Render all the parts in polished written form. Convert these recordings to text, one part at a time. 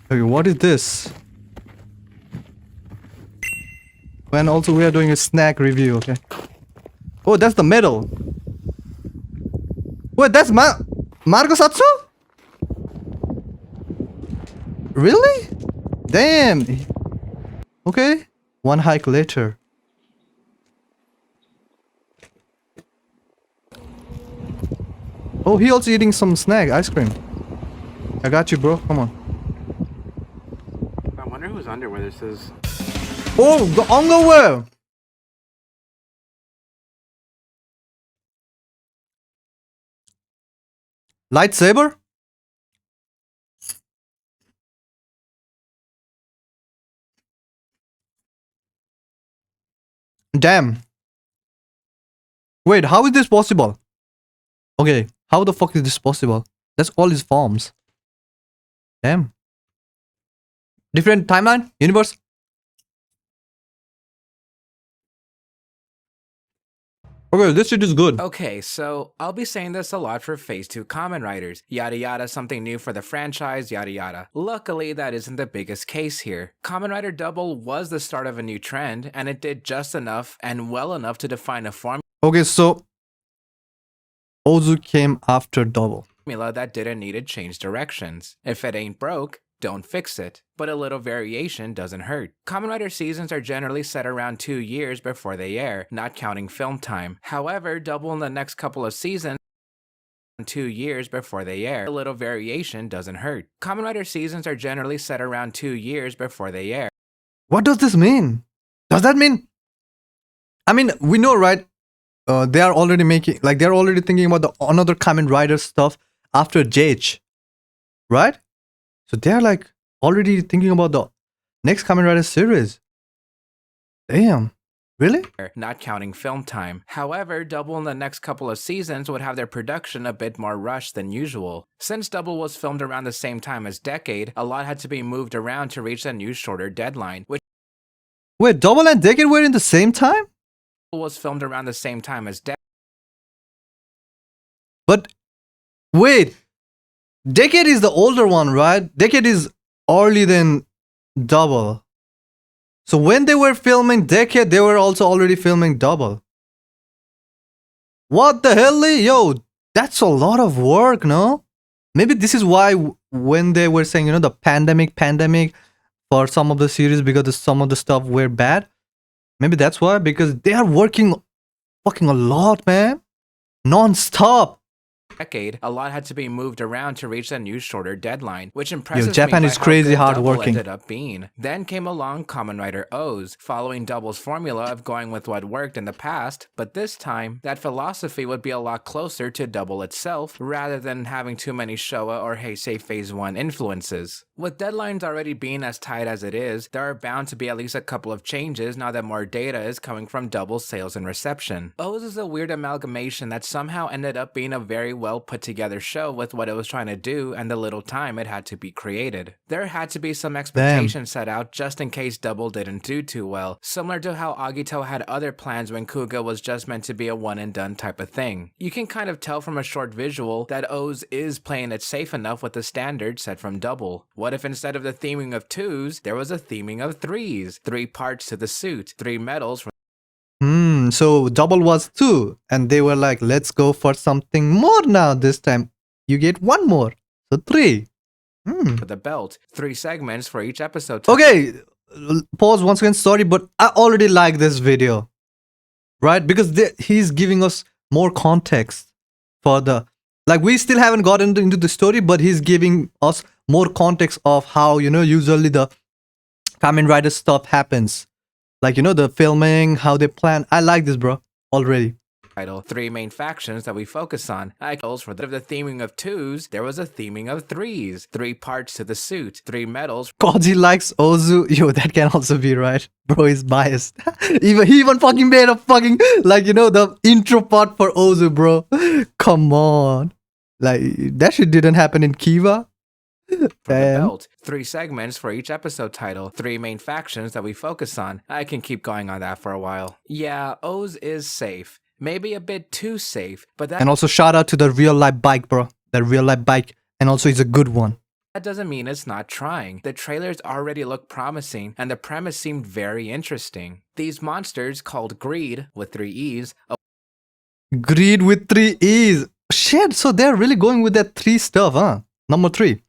Okay, what is this? And also we are doing a snack review, okay? Oh, that's the medal. Wait, that's Margo Satsu? Really? Damn. Okay. One hike later. Oh, he also eating some snack, ice cream. I got you, bro. Come on. I wonder whose underwear this is. Oh, the underwear. Lightsaber? Damn. Wait, how is this possible? Okay, how the fuck is this possible? That's all his forms. Damn. Different timeline? Universe? Okay, this shit is good. Okay, so I'll be saying this a lot for Phase 2 Kamen Riders. Yada yada, something new for the franchise, yada yada. Luckily, that isn't the biggest case here. Kamen Rider Double was the start of a new trend, and it did just enough and well enough to define a Okay, so Ozu came after Double. formula that didn't need to change directions. If it ain't broke, don't fix it. But a little variation doesn't hurt. Kamen Rider seasons are generally set around 2 years before they air, not counting film time. However, Double in the next couple of seasons 2 years before they air. A little variation doesn't hurt. Kamen Rider seasons are generally set around 2 years before they air. What does this mean? Does that mean... I mean, we know, right? They are already making... Like, they're already thinking about the another Kamen Rider stuff after JH. Right? So they're like already thinking about the next Kamen Rider series. Damn. Really? Not counting film time. However, Double in the next couple of seasons would have their production a bit more rushed than usual. Since Double was filmed around the same time as Decade, a lot had to be moved around to reach a new shorter deadline, which Wait, Double and Decade were in the same time? was filmed around the same time as Decade. But wait, Decade is the older one, right? Decade is early than Double. So when they were filming Decade, they were also already filming Double. What the hell? Yo, that's a lot of work, no? Maybe this is why when they were saying, you know, the pandemic for some of the series because some of the stuff were bad. Maybe that's why, because they are working fucking a lot, man. Non-stop. Decade, a lot had to be moved around to reach a new shorter deadline, which impresses Japan me is by how crazy good hard Double working. ended up being. Then came along Kamen Rider O's, following Double's formula of going with what worked in the past, but this time, that philosophy would be a lot closer to Double itself, rather than having too many Showa or Heisei Phase 1 influences. With deadlines already being as tight as it is, there are bound to be at least a couple of changes now that more data is coming from Double's sales and reception. O's is a weird amalgamation that somehow ended up being a very well put together show with what it was trying to do and the little time it had to be created. There had to be some expectations set out just in case Double didn't do too well, similar to how Agito had other plans when Kuga was just meant to be a one and done type of thing. You can kind of tell from a short visual that O's is playing it safe enough with the standard set from Double. What if instead of the theming of 2s, there was a theming of 3s? 3 parts to the suit, 3 medals from So Double was 2 and they were like, let's go for something more now this time. You get 1 more. So 3. the belt, 3 segments for each episode. Okay, pause once again, sorry, but I already like this video. Right? Because he's giving us more context for the... Like, we still haven't gotten into the story, but he's giving us more context of how, you know, usually the Kamen Rider stuff happens. Like, you know, the filming, how they plan. I like this, bro, already. Title, 3 main factions that we focus on. For the theming of 2s, there was a theming of 3s. 3 parts to the suit, 3 medals. Koji likes Ozu. Yo, that can also be right. Bro is biased. He even fucking made a fucking, like, you know, the intro part for Ozu, bro. Come on. Like, that shit didn't happen in Kiva. For the belt, 3 segments for each episode title, 3 main factions that we focus on. I can keep going on that for a while. Yeah, O's is safe. Maybe a bit too safe, but that... And also shout out to the real life bike, bro. The real life bike. And also it's a good one. that doesn't mean it's not trying. The trailers already look promising, and the premise seemed very interesting. These monsters, called Greed, with 3 E's, Greed with 3 E's. Shit, so they're really going with that 3 stuff, huh? Number 3.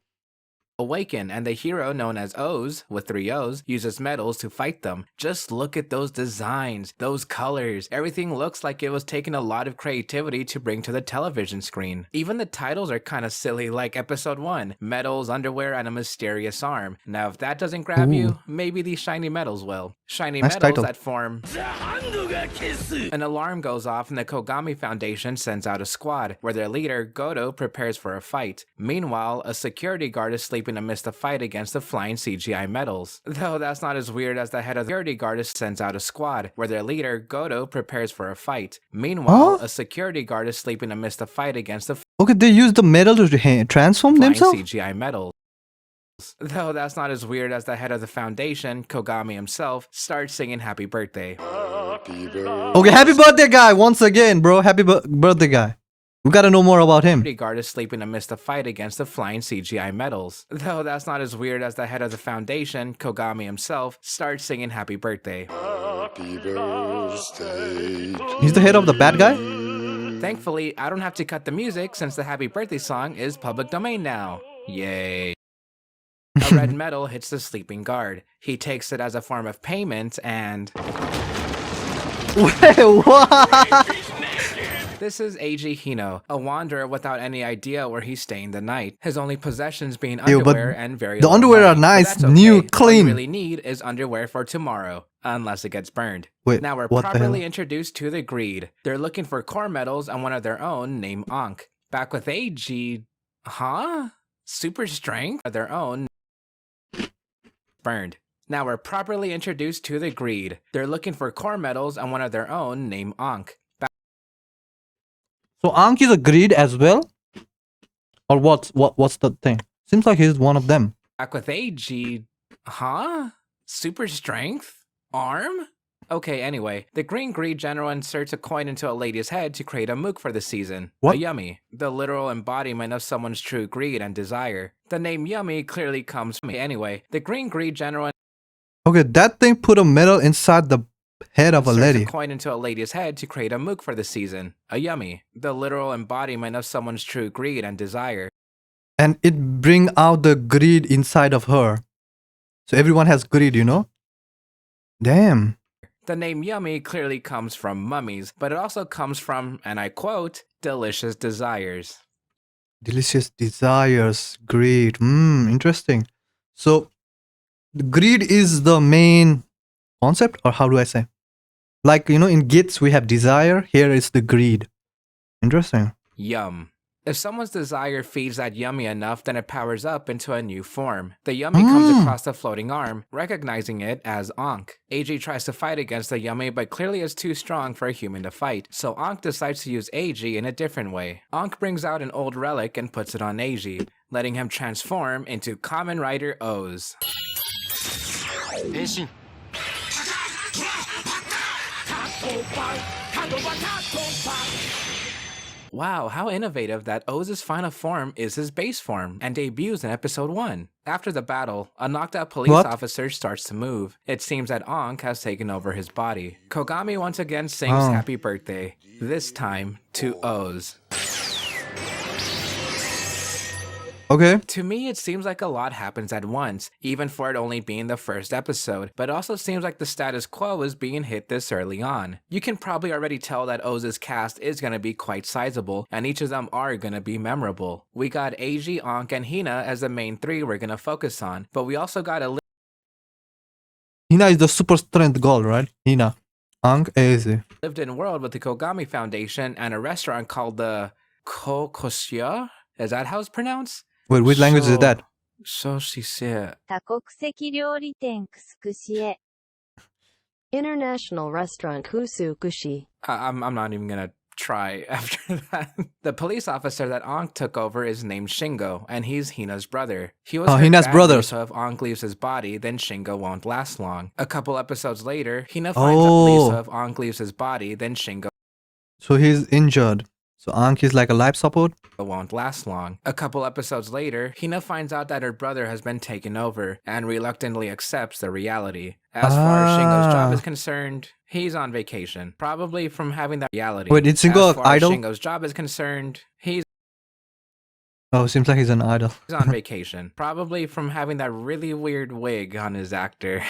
awaken, and the hero, known as O's, with 3 O's, uses metals to fight them. Just look at those designs, those colors. Everything looks like it was taking a lot of creativity to bring to the television screen. Even the titles are kinda silly, like Episode 1, Metals, Underwear, and a Mysterious Arm. Now if that doesn't grab you, maybe these shiny metals will. Shiny Nice metals title. that form... An alarm goes off and the Kogami Foundation sends out a squad, where their leader, Goto, prepares for a fight. Meanwhile, a security guard is sleeping amidst a fight against the flying CGI metals. Though that's not as weird as the head of the security guard sends out a squad, where their leader, Goto, prepares for a fight. Meanwhile, a security guard is sleeping amidst a fight against the Okay, they use the metal to transform flying themselves? CGI metals. Though that's not as weird as the head of the foundation, Kogami himself, starts singing Happy Birthday. Okay, happy birthday, guy, once again, bro. Happy birthday, guy. We gotta know more about him. The guard is sleeping amidst a fight against the flying CGI metals. Though that's not as weird as the head of the foundation, Kogami himself, starts singing Happy Birthday. He's the head of the bad guy? Thankfully, I don't have to cut the music since the Happy Birthday song is public domain now. Yay. A red metal hits the sleeping guard. He takes it as a form of payment and... Wait, what? This is Eiji Hino, a wanderer without any idea where he's staying the night. His only possessions being Ew, but underwear and very the low underwear are money. But nice, that's okay. new, All clean. you really need is underwear for tomorrow, unless it gets burned. Wait, now we're what the properly hell? introduced to the Greed. They're looking for core metals and one of their own named Ankh. Back with Eiji... Huh? Super strength? Of their own... Burned. Now we're properly introduced to the Greed. They're looking for core metals and one of their own named Ankh. So Ankh is a greed as well? Or what's the thing? Seems like he's one of them. Back with Eiji... Huh? Super strength? Arm? Okay, anyway, the Green Greed General inserts a coin into a lady's head to create a mook for the season. What? A yummy, the literal embodiment of someone's true greed and desire. The name yummy clearly comes from... Anyway, the Green Greed General... Okay, that thing put a metal inside the head of a inserts lady. a coin into a lady's head to create a mook for the season. A yummy, the literal embodiment of someone's true greed and desire. And it bring out the greed inside of her. So everyone has greed, you know? Damn. The name yummy clearly comes from mummies, but it also comes from, and I quote, delicious desires. Delicious desires, greed. Interesting. So, greed is the main concept, or how do I say? Like, you know, in Gits we have desire, here is the greed. Interesting. Yum. If someone's desire feeds that yummy enough, then it powers up into a new form. The yummy comes across the floating arm, recognizing it as Ankh. Eiji tries to fight against the yummy, but clearly is too strong for a human to fight, so Ankh decides to use Eiji in a different way. Ankh brings out an old relic and puts it on Eiji, letting him transform into Kamen Rider O's. Wow, how innovative that Oz's final form is his base form, and debuts in episode 1. After the battle, a knocked out police officer starts to move. It seems that Ankh has taken over his body. Kogami once again sings Happy Birthday, this time to Oz. Okay. To me, it seems like a lot happens at once, even for it only being the first episode, but it also seems like the status quo is being hit this early on. You can probably already tell that Oz's cast is going to be quite sizable, and each of them are going to be memorable. We got Eiji, Ankh, and Hina as the main 3 we're going to focus on, but we also got a Hina is the super strength girl, right? Hina. Ankh, easy. lived-in world with the Kogami Foundation and a restaurant called the Kokosya? Is that how it's pronounced? Wait, which language is that? So she said. 多国籍料理店クスクシエ International Restaurant Kusukushi. I'm not even gonna try after that. The police officer that Ankh took over is named Shingo, and he's Hina's brother. He was hurt Hina's badly, brother. so if Ankh leaves his body, then Shingo won't last long. A couple episodes later, Hina finds a police, so if Ankh leaves his body, then Shingo So he's injured. So Ankh is like a life support. won't last long. A couple episodes later, Hina finds out that her brother has been taken over and reluctantly accepts the reality. As far as Shingo's job is concerned, he's on vacation. Probably from having that reality. Wait, is Shingo as an far idol? as Shingo's job is concerned, he's Oh, seems like he's an idol. on vacation. Probably from having that really weird wig on his actor.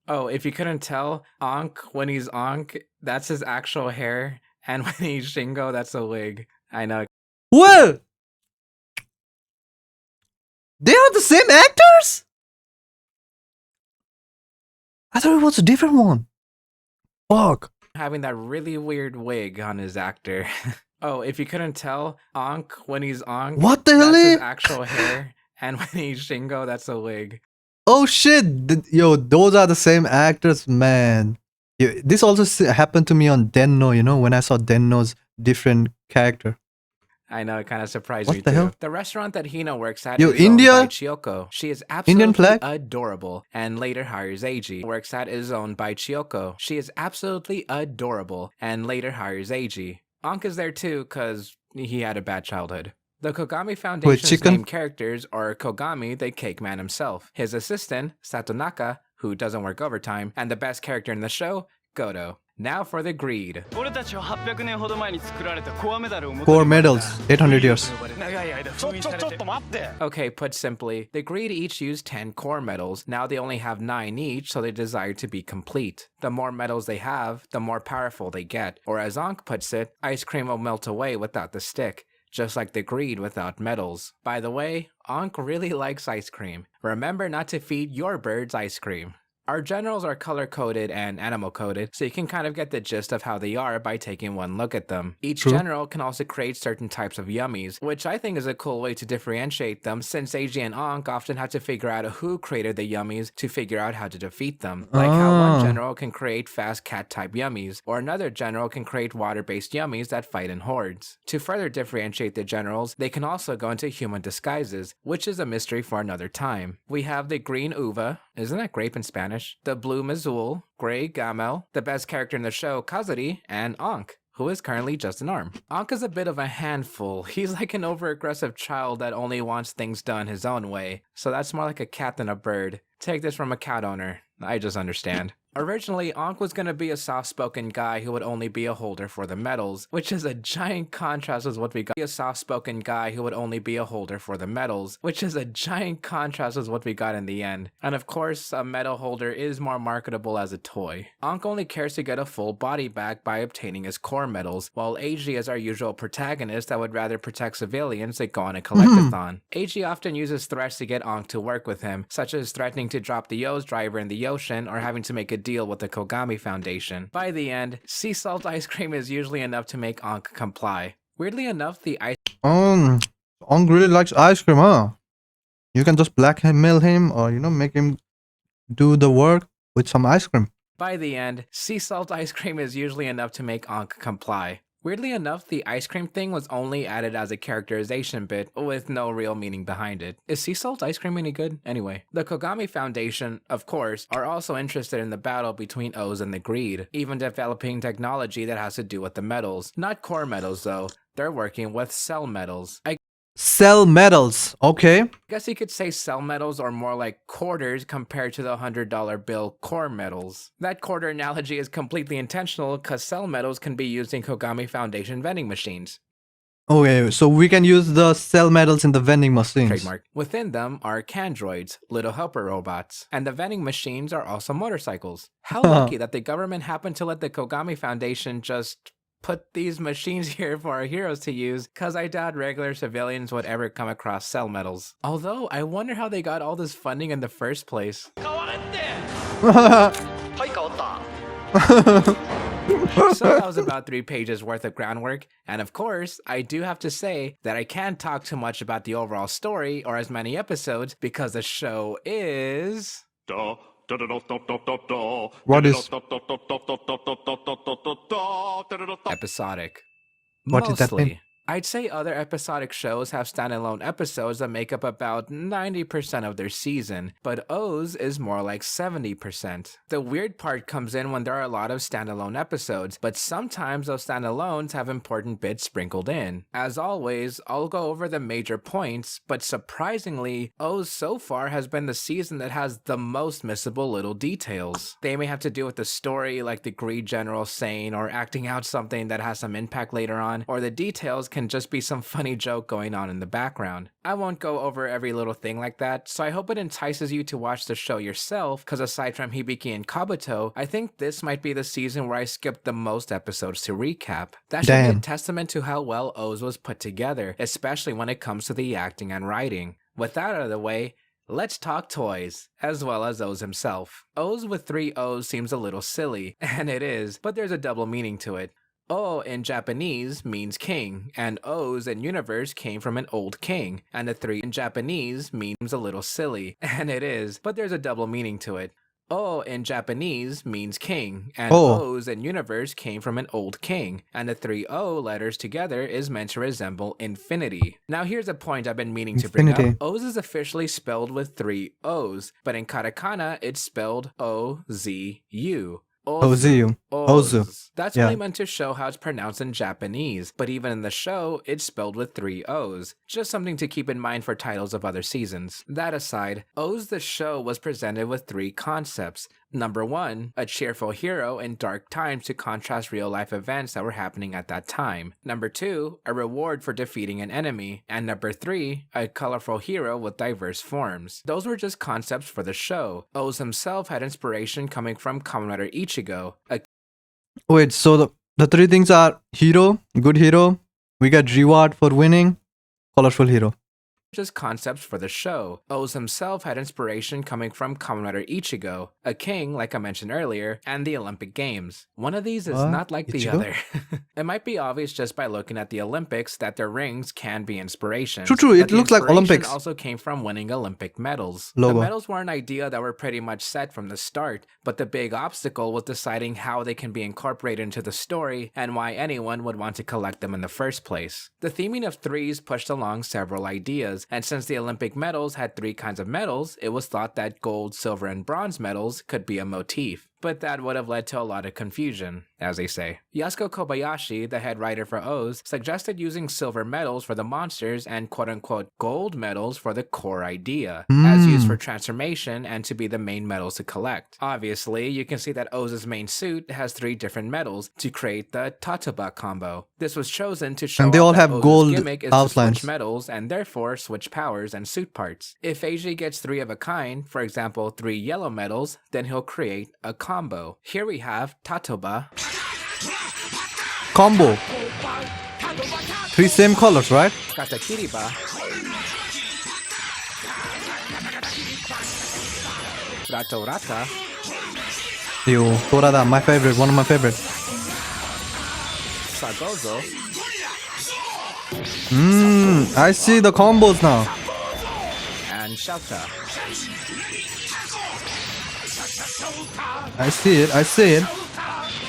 Oh, if you couldn't tell, Ankh, when he's Ankh, that's his actual hair. And when he's Shingo, that's a wig. I know. Well, they are the same actors? I thought it was a different one. Fuck. Having that really weird wig on his actor. Oh, if you couldn't tell, Ankh, when he's Ankh, What the hell? that's his actual hair. And when he's Shingo, that's a wig. Oh shit. Yo, those are the same actors, man. This also happened to me on Denno, you know, when I saw Denno's different character. I know, it kind of surprised What me the too. hell? The restaurant that Hina works at Yo, is India? owned by Chiyoko. She is Indian absolutely flag? adorable and later hires Eiji. Works at is owned by Chiyoko. She is absolutely adorable and later hires Eiji. Ankh is there too because he had a bad childhood. The Kogami Foundation's chicken? named characters are Kogami, the cake man himself, his assistant, Satonaka, who doesn't work overtime, and the best character in the show, Goto. Now for the greed. 俺たちは800年ほど前に作られたコアメダルを元に Core medals, 800 years. 長い間封印されてちょっと待って Okay, put simply, the greed each used 10 core medals. Now they only have 9 each, so they desire to be complete. The more medals they have, the more powerful they get. Or as Ankh puts it, ice cream will melt away without the stick, just like the greed without medals. By the way, Ankh really likes ice cream. Remember not to feed your birds ice cream. Our generals are color-coded and animal-coded, so you can kind of get the gist of how they are by taking one look at them. Each True. general can also create certain types of yummies, which I think is a cool way to differentiate them, since Eiji and Ankh often have to figure out who created the yummies to figure out how to defeat them. Like how one general can create fast cat-type yummies, or another general can create water-based yummies that fight in hordes. To further differentiate the generals, they can also go into human disguises, which is a mystery for another time. We have the green uva, isn't that grape in Spanish? The blue Mazul, gray Gamel, the best character in the show, Kazuri, and Ankh, who is currently just an arm. Ankh is a bit of a handful. He's like an over-aggressive child that only wants things done his own way. So that's more like a cat than a bird. Take this from a cat owner. I just understand. Originally, Ankh was going to be a soft-spoken guy who would only be a holder for the medals, which is a giant contrast with what we got. A soft-spoken guy who would only be a holder for the medals, which is a giant contrast with what we got in the end. And of course, a medal holder is more marketable as a toy. Ankh only cares to get a full body back by obtaining his core medals, while Eiji is our usual protagonist that would rather protect civilians than go on a collectathon. Eiji often uses threats to get Ankh to work with him, such as threatening to drop the Yo's driver in the ocean or having to make a deal with the Kogami Foundation. By the end, sea salt ice cream is usually enough to make Ankh comply. Weirdly enough, the ice Ankh really likes ice cream, huh? You can just blackmail him or, you know, make him do the work with some ice cream. By the end, sea salt ice cream is usually enough to make Ankh comply. Weirdly enough, the ice cream thing was only added as a characterization bit, with no real meaning behind it. Is sea salt ice cream any good? Anyway, the Kogami Foundation, of course, are also interested in the battle between O's and the greed, even developing technology that has to do with the metals. Not core metals though, they're working with cell metals. Cell medals, okay. I guess you could say cell metals are more like quarters compared to the $100 bill core metals. That quarter analogy is completely intentional because cell metals can be used in Kogami Foundation vending machines. Okay, so we can use the cell medals in the vending machines. Trademark. Within them are candroids, little helper robots, and the vending machines are also motorcycles. How lucky that the government happened to let the Kogami Foundation just put these machines here for our heroes to use, cause I doubt regular civilians would ever come across cell metals. Although, I wonder how they got all this funding in the first place. So that was about 3 pages worth of groundwork, and of course, I do have to say that I can't talk too much about the overall story or as many episodes because the show is... What is... episodic. What does that mean? I'd say other episodic shows have standalone episodes that make up about 90% of their season, but O's is more like 70%. The weird part comes in when there are a lot of standalone episodes, but sometimes those standalones have important bits sprinkled in. As always, I'll go over the major points, but surprisingly, O's so far has been the season that has the most missable little details. They may have to do with the story, like the Greed General saying or acting out something that has some impact later on, or the details can just be some funny joke going on in the background. I won't go over every little thing like that, so I hope it entices you to watch the show yourself, cause aside from Hibiki and Kabuto, I think this might be the season where I skipped the most episodes to recap. That should be a testament to how well O's was put together, especially when it comes to the acting and writing. With that out of the way, let's talk toys, as well as O's himself. O's with 3 O's seems a little silly, and it is, but there's a double meaning to it. O in Japanese means king, and O's in universe came from an old king, and the 3 in Japanese means a little silly, and it is, but there's a double meaning to it. O in Japanese means king, and O's in universe came from an old king, and the 3 O letters together is meant to resemble infinity. Now here's a point I've been meaning to bring up. O's is officially spelled with 3 O's, but in katakana it's spelled O-Z-U. Ozu. Ozu. That's really meant to show how it's pronounced in Japanese, but even in the show, it's spelled with 3 O's. Just something to keep in mind for titles of other seasons. That aside, O's the show was presented with 3 concepts. Number 1, a cheerful hero in dark times to contrast real-life events that were happening at that time. Number 2, a reward for defeating an enemy. And number 3, a colorful hero with diverse forms. Those were just concepts for the show. O's himself had inspiration coming from Kamen Rider Ichigo. Wait, so the 3 things are hero, good hero, we get reward for winning, colorful hero. Just concepts for the show. O's himself had inspiration coming from Kamen Rider Ichigo, a king, like I mentioned earlier, and the Olympic Games. One of these is not like the other. It might be obvious just by looking at the Olympics that their rings can be inspiration. True, it looks like Olympics. Also came from winning Olympic medals. Logo. The medals were an idea that were pretty much set from the start, but the big obstacle was deciding how they can be incorporated into the story and why anyone would want to collect them in the first place. The theming of 3s pushed along several ideas, and since the Olympic medals had 3 kinds of medals, it was thought that gold, silver, and bronze medals could be a motif. But that would have led to a lot of confusion, as they say. Yasuko Kobayashi, the head writer for O's, suggested using silver medals for the monsters and quote-unquote gold medals for the core idea, as used for transformation and to be the main medals to collect. Obviously, you can see that O's main suit has 3 different medals to create the Tatoba combo. This was chosen to show and they all have O's gold gimmick is outlines. to switch medals and therefore switch powers and suit parts. If Eiji gets 3 of a kind, for example 3 yellow medals, then he'll create a combo. Here we have Tatoba. Combo. 3 same colors, right? Katakiriba. Ratorata. Yo, Torada, my favorite, one of my favorite. Sagozo. I see the combos now. And Shouta. I see it.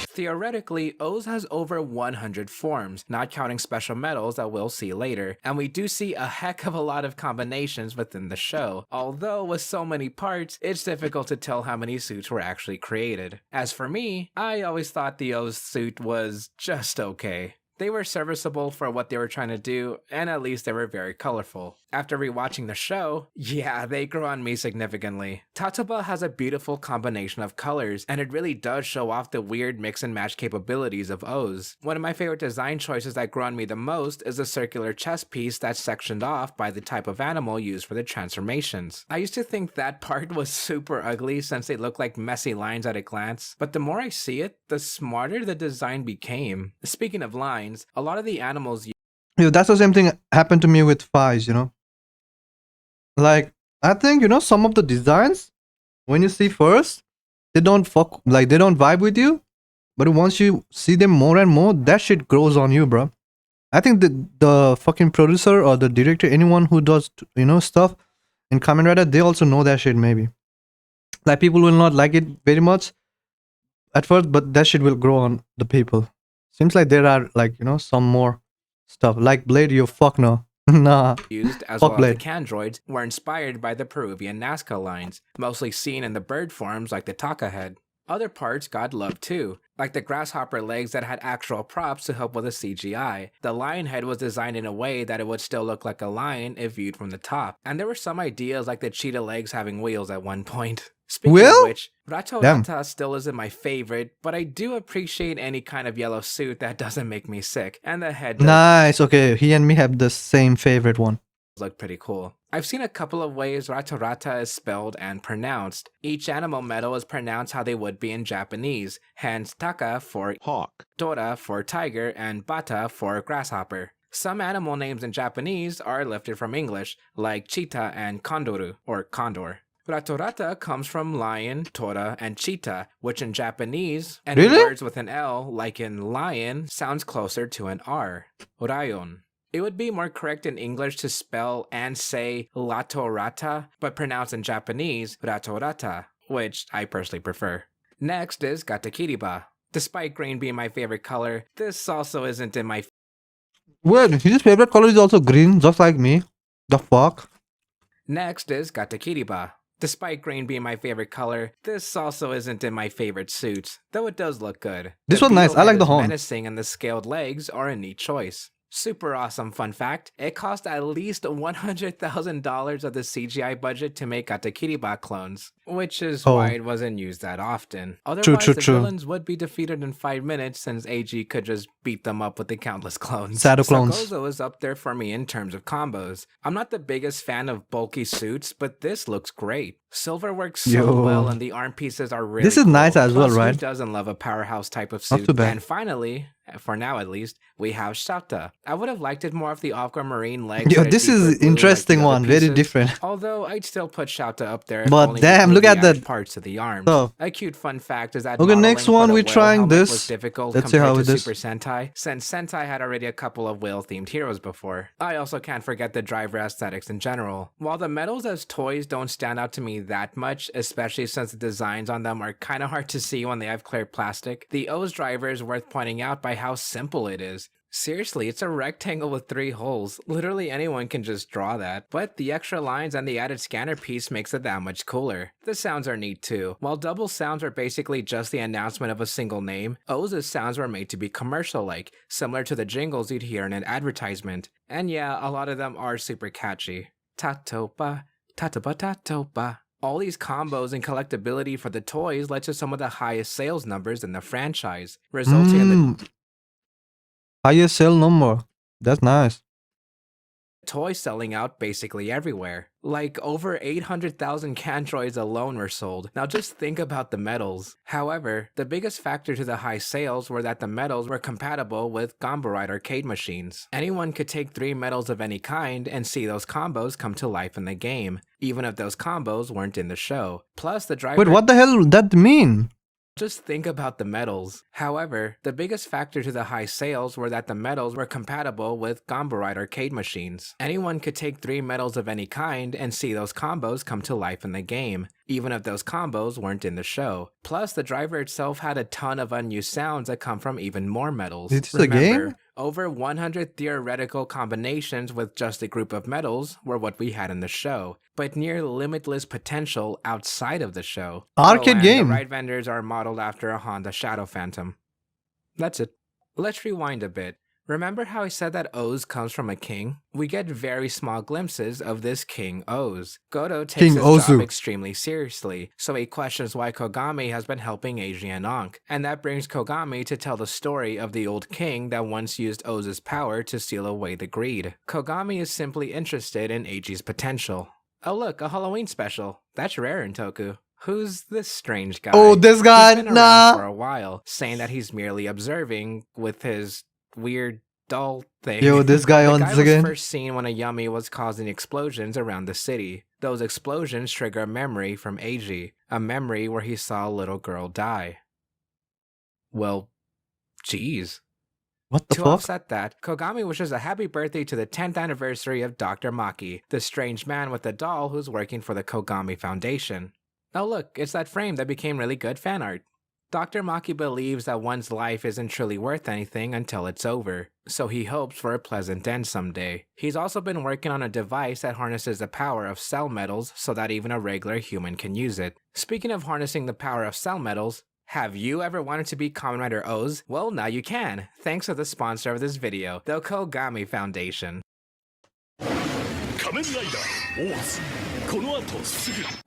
Theoretically, O's has over 100 forms, not counting special medals that we'll see later, and we do see a heck of a lot of combinations within the show, although with so many parts, it's difficult to tell how many suits were actually created. As for me, I always thought the O's suit was just okay. They were serviceable for what they were trying to do, and at least they were very colorful. After rewatching the show, yeah, they grew on me significantly. Tatoba has a beautiful combination of colors, and it really does show off the weird mix and match capabilities of O's. One of my favorite design choices that grew on me the most is the circular chest piece that's sectioned off by the type of animal used for the transformations. I used to think that part was super ugly since they look like messy lines at a glance, but the more I see it, the smarter the design became. Speaking of lines, a lot of the animals That's the same thing happened to me with Fies, Like, I think, some of the designs, when you see first, they don't vibe with you. But once you see them more and more, that shit grows on you, bro. I think the fucking producer or the director, anyone who does, stuff in Kamen Rider, they also know that shit maybe. Like, people will not like it very much at first, but that shit will grow on the people. Seems like there are, some more stuff. Like Blade, you fuck no. Nah. used, as Fuck well as the Blade. Candroids, were inspired by the Peruvian Nazca lines, mostly seen in the bird forms like the taka head. Other parts got love too, like the grasshopper legs that had actual props to help with the CGI. The lion head was designed in a way that it would still look like a lion if viewed from the top. And there were some ideas like the cheetah legs having wheels at one point. Speaking Will? of which, Rato Damn. Rata still isn't my favorite, but I do appreciate any kind of yellow suit that doesn't make me sick, and the head does Nice. Okay, he and me have the same favorite one. look pretty cool. I've seen a couple of ways Ratorata is spelled and pronounced. Each animal medal is pronounced how they would be in Japanese, hence taka for hawk, tora for tiger, and bata for grasshopper. Some animal names in Japanese are lifted from English, like cheetah and kondoru, or condor. Ratorata comes from lion, tora, and cheetah, which in Japanese, and in Really? words with an L, like in lion, sounds closer to an R. Rayon. It would be more correct in English to spell and say Latorata, but pronounce in Japanese Ratorata, which I personally prefer. Next is Gatakiriba. Despite green being my favorite color, this also isn't in my Wait, his favorite color is also green, just like me. The fuck? Next is Gatakiriba. Despite green being my favorite color, this also isn't in my favorite suits, though it does look good. This The was nice. beetle I like head the is horn. menacing and the scaled legs are a neat choice. Super awesome fun fact, it cost at least $100,000 of the CGI budget to make Gatakiriba clones, which is Oh. why it wasn't used that often. Otherwise, the true. villains would be defeated in 5 minutes since AG could just beat them up with the countless clones. Shadow clones. Sakozo is up there for me in terms of combos. I'm not the biggest fan of bulky suits, but this looks great. Silver works so Yo. well and the arm pieces are really This is cool. nice as well, Plus, right? Who doesn't love a powerhouse type of Not suit? too bad. And finally, for now at least, we have Shata. I would have liked it more if the aquamarine legs Yo, had a this deeper is blue like the interesting other one. Very pieces. different. Although I'd still put Shata up there. If But only damn, we look include at the added that. parts of the arms. So, A cute fun fact is that okay, modeling next for one the we're whale trying helmet this. was difficult Let's see compared how to it is. Super Sentai, since Sentai had already a couple of whale-themed heroes before. I also can't forget the driver aesthetics in general. While the medals as toys don't stand out to me that much, especially since the designs on them are kinda hard to see when they have clear plastic, the O's driver is worth pointing out by how simple it is. Seriously, it's a rectangle with 3 holes. Literally anyone can just draw that. But the extra lines and the added scanner piece makes it that much cooler. The sounds are neat too. While double sounds are basically just the announcement of a single name, O's sounds were made to be commercial-like, similar to the jingles you'd hear in an advertisement. And yeah, a lot of them are super catchy. Tatopa, tatapa tatopa. All these combos and collectability for the toys led to some of the highest sales numbers in the franchise, resulting in the highest sale number. That's nice. toys selling out basically everywhere. Like over 800,000 Candroids alone were sold. Now just think about the medals. However, the biggest factor to the high sales were that the medals were compatible with Gombarite arcade machines. Anyone could take 3 medals of any kind and see those combos come to life in the game, even if those combos weren't in the show. Plus the driver... Wait, what the hell that mean? Just think about the medals. However, the biggest factor to the high sales were that the medals were compatible with Gombarite arcade machines. Anyone could take 3 medals of any kind and see those combos come to life in the game, even if those combos weren't in the show. Plus, the driver itself had a ton of unused sounds that come from even more medals. Is this a game? Over 100 theoretical combinations with just a group of medals were what we had in the show, but near limitless potential outside of the show. Arcade and game. The ride vendors are modeled after a Honda Shadow Phantom. That's it. Let's rewind a bit. Remember how I said that O's comes from a king? We get very small glimpses of this King O's. Goto takes King his Ozu. job extremely seriously, so he questions why Kogami has been helping Eiji and Ankh, and that brings Kogami to tell the story of the old king that once used O's power to seal away the greed. Kogami is simply interested in Eiji's potential. Oh look, a Halloween special. That's rare in Toku. Who's this strange guy? Oh, this guy? He's been Nah. around for a while, saying that he's merely observing with his weird doll thing. Yo, this guy The once guy was again. first seen when a Yummy was causing explosions around the city. Those explosions trigger a memory from Eiji, a memory where he saw a little girl die. Well, geez. What the To fuck? offset that, Kogami wishes a happy birthday to the 10th anniversary of Dr. Maki, the strange man with the doll who's working for the Kogami Foundation. Oh look, it's that frame that became really good fan art. Dr. Maki believes that one's life isn't truly worth anything until it's over, so he hopes for a pleasant end someday. He's also been working on a device that harnesses the power of cell metals so that even a regular human can use it. Speaking of harnessing the power of cell metals, have you ever wanted to be Kamen Rider O's? Well, now you can, thanks to the sponsor of this video, the Kogami Foundation.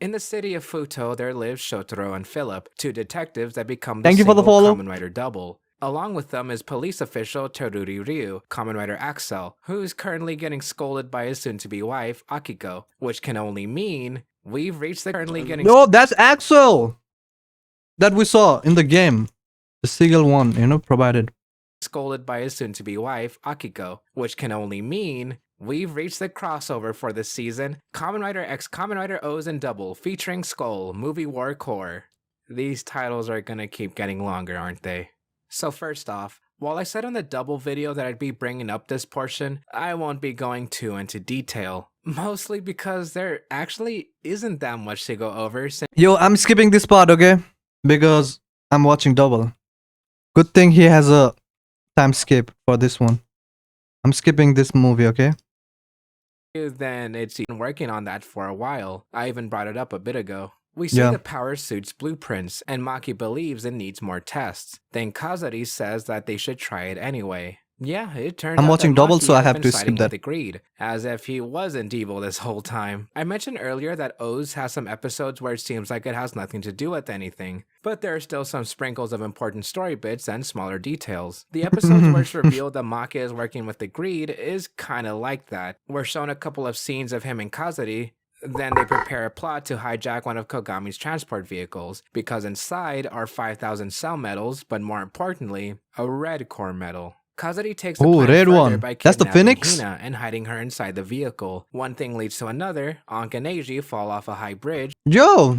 In the city of Futo, there live Shotaro and Philip, two detectives that become the Thank you for the single follow. Kamen Rider double. Along with them is police official Teruri Ryu, Kamen Rider Axel, who is currently getting scolded by his soon-to-be wife, Akiko, which can only mean we've reached the currently getting No, that's Axel that we saw in the game. The single one, provided. scolded by his soon-to-be wife, Akiko, which can only mean we've reached the crossover for this season, Kamen Rider X Kamen Rider O's and Double, featuring Skull, Movie War Core. These titles are gonna keep getting longer, aren't they? So first off, while I said on the Double video that I'd be bringing up this portion, I won't be going too into detail. Mostly because there actually isn't that much to go over since Yo, I'm skipping this part, okay? Because I'm watching Double. Good thing he has a time skip for this one. I'm skipping this movie, okay? then it's been working on that for a while. I even brought it up a bit ago. We see Yeah. the power suit's blueprints, and Maki believes it needs more tests. Then Kazari says that they should try it anyway. Yeah, it turns I'm out watching that Double, Maki so I has have been to skip siding that. with Greed, as if he wasn't evil this whole time. I mentioned earlier that O's has some episodes where it seems like it has nothing to do with anything, but there are still some sprinkles of important story bits and smaller details. The episodes where it's revealed that Maki is working with the Greed is kinda like that. We're shown a couple of scenes of him and Kazari. Then they prepare a plot to hijack one of Kogami's transport vehicles, because inside are 5,000 cell metals, but more importantly, a red core metal. Kazari takes the Ooh, plan red further one. by That's the kidnapping Phoenix? Hina and hiding her inside the vehicle. One thing leads to another. Ankh and Eiji fall off a high bridge, Yo,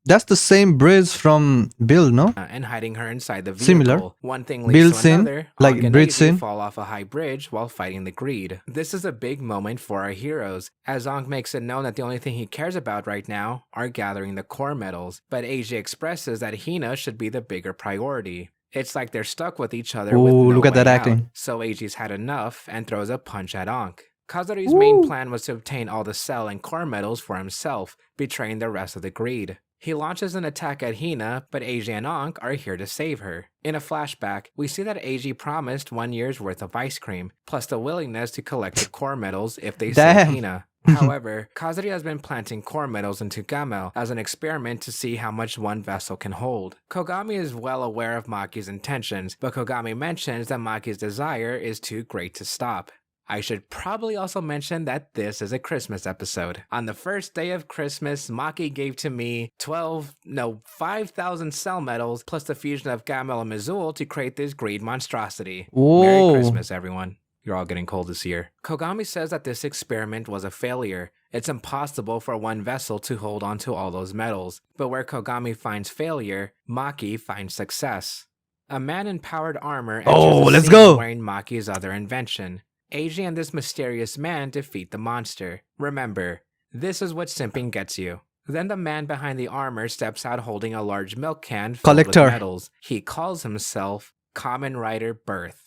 that's the same bridge from Bill, no? and hiding her inside the vehicle. Similar. One thing leads Build to scene, another. like Ankh and bridge Eiji scene. fall off a high bridge while fighting the Greed. This is a big moment for our heroes, as Ankh makes it known that the only thing he cares about right now are gathering the core metals, but Eiji expresses that Hina should be the bigger priority. It's like they're stuck with each other with Ooh, no look at that way out. acting. So Eiji's had enough and throws a punch at Ankh. Kazari's main plan was to obtain all the cell and core metals for himself, betraying the rest of the Greed. He launches an attack at Hina, but Eiji and Ankh are here to save her. In a flashback, we see that Eiji promised 1 year's worth of ice cream, plus the willingness to collect the core metals if they save Damn. Hina. However, Kazari has been planting core metals into Gamel as an experiment to see how much one vessel can hold. Kogami is well aware of Maki's intentions, but Kogami mentions that Maki's desire is too great to stop. I should probably also mention that this is a Christmas episode. On the first day of Christmas, Maki gave to me 5,000 cell metals plus the fusion of Gamel and Mizul to create this Greed monstrosity. Merry Whoa. Christmas, everyone. You're all getting cold this year. Kogami says that this experiment was a failure. It's impossible for one vessel to hold onto all those metals. But where Kogami finds failure, Maki finds success. A man in powered armor enters Oh, the let's scene go. wearing Maki's other invention. Eiji and this mysterious man defeat the monster. Remember, this is what simping gets you. Then the man behind the armor steps out holding a large milk can filled with Collector. metals. He calls himself Kamen Rider Birth.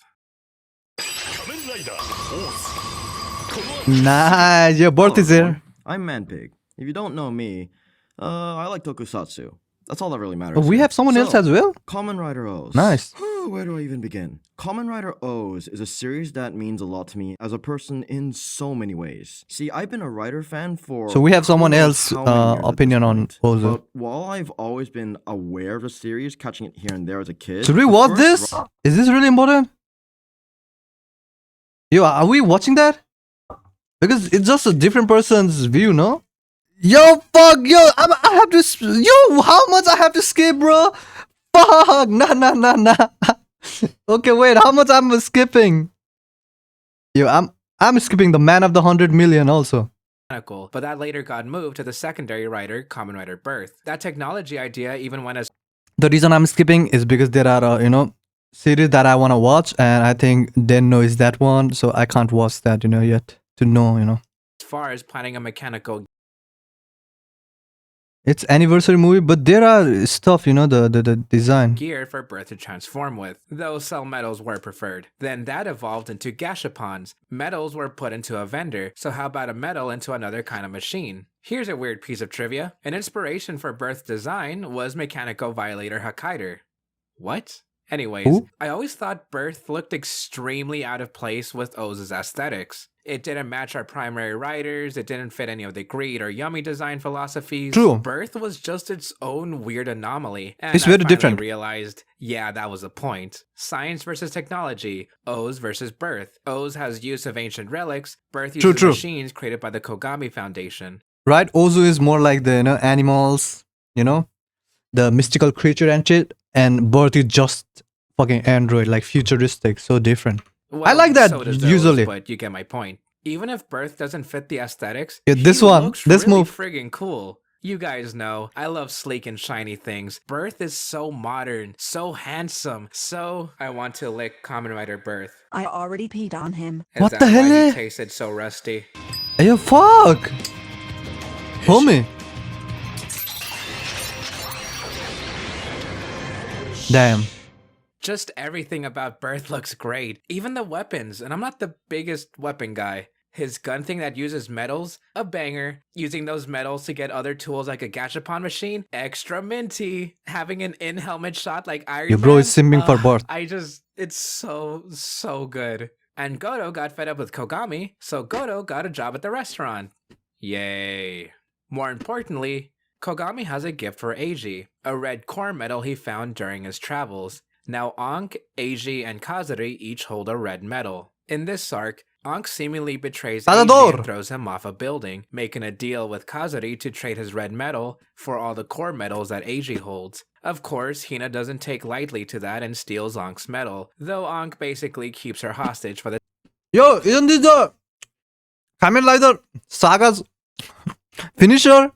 Nice, your birth Hello, is here. everyone. I'm Manpig. If you don't know me, I like tokusatsu. That's all that really matters. Oh, we here. have someone else So, as well? Kamen Rider O's. Nice. Where do I even begin? Kamen Rider O's is a series that means a lot to me as a person in so many ways. See, I've been a Rider fan for So we have someone who knows else how many years at this opinion on point. Ozu. But while I've always been aware of the series, catching it here and there as a kid. Should we the watch first this? Is this really important? Yo, are we watching that? Because it's just a different person's view, no? Yo, fuck, yo, I have to, yo, how much I have to skip, bro? Fuck, nah. Okay, wait, how much I'm skipping? Yo, I'm skipping the man of the 100 million also. But that later got moved to the secondary writer, Kamen Rider Birth. That technology idea even went as The reason I'm skipping is because there are, series that I want to watch, and I think Denno is that one, so I can't watch that, yet to know, far as planning a mechanical It's anniversary movie, but there are stuff, the design. gear for Birth to transform with, though cell medals were preferred. Then that evolved into gashapons. Medals were put into a vendor, so how about a medal into another kind of machine? Here's a weird piece of trivia. An inspiration for Birth's design was Mechanical Violator Hokkaider. What? Anyways, Who? I always thought Birth looked extremely out of place with O's aesthetics. It didn't match our primary riders, it didn't fit any of the greed or yummy design philosophies. True. Birth was just its own weird anomaly. And It's I very finally different. realized, yeah, that was the point. Science versus technology. O's versus Birth. O's has use of ancient relics. Birth uses True. machines created by the Kogami Foundation. Right? Ozu is more like the animals, the mystical creature and shit. And Birth is just fucking android, like futuristic, so different. Well, like that so does those, usually. but you get my point. Even if Birth doesn't fit the aesthetics, Yeah, this he one, looks this really move. friggin' cool. You guys know, I love sleek and shiny things. Birth is so modern, so handsome, so I want to lick Kamen Rider Birth. I already peed on him. Is What that the hell, why eh? he tasted so rusty? Hey, yo, fuck! Homie! Damn. Just everything about Birth looks great. Even the weapons, and I'm not the biggest weapon guy. His gun thing that uses metals, a banger. Using those metals to get other tools like a gachapon machine, extra minty. Having an in-helmet shot like Iron Your bro Man, is simping for Birth. it's so good. And Goto got fed up with Kogami, so Goto got a job at the restaurant. Yay. More importantly, Kogami has a gift for Eiji, a red core medal he found during his travels. Now Ankh, Eiji, and Kazuri each hold a red medal. In this arc, Ankh seemingly betrays Eiji and throws him off a building, making a deal with Kazuri to trade his red medal for all the core medals that Eiji holds. Of course, Hina doesn't take lightly to that and steals Ankh's medal, though Ankh basically keeps her hostage for the Yo, isn't this the Kamen Rider Saga's finisher?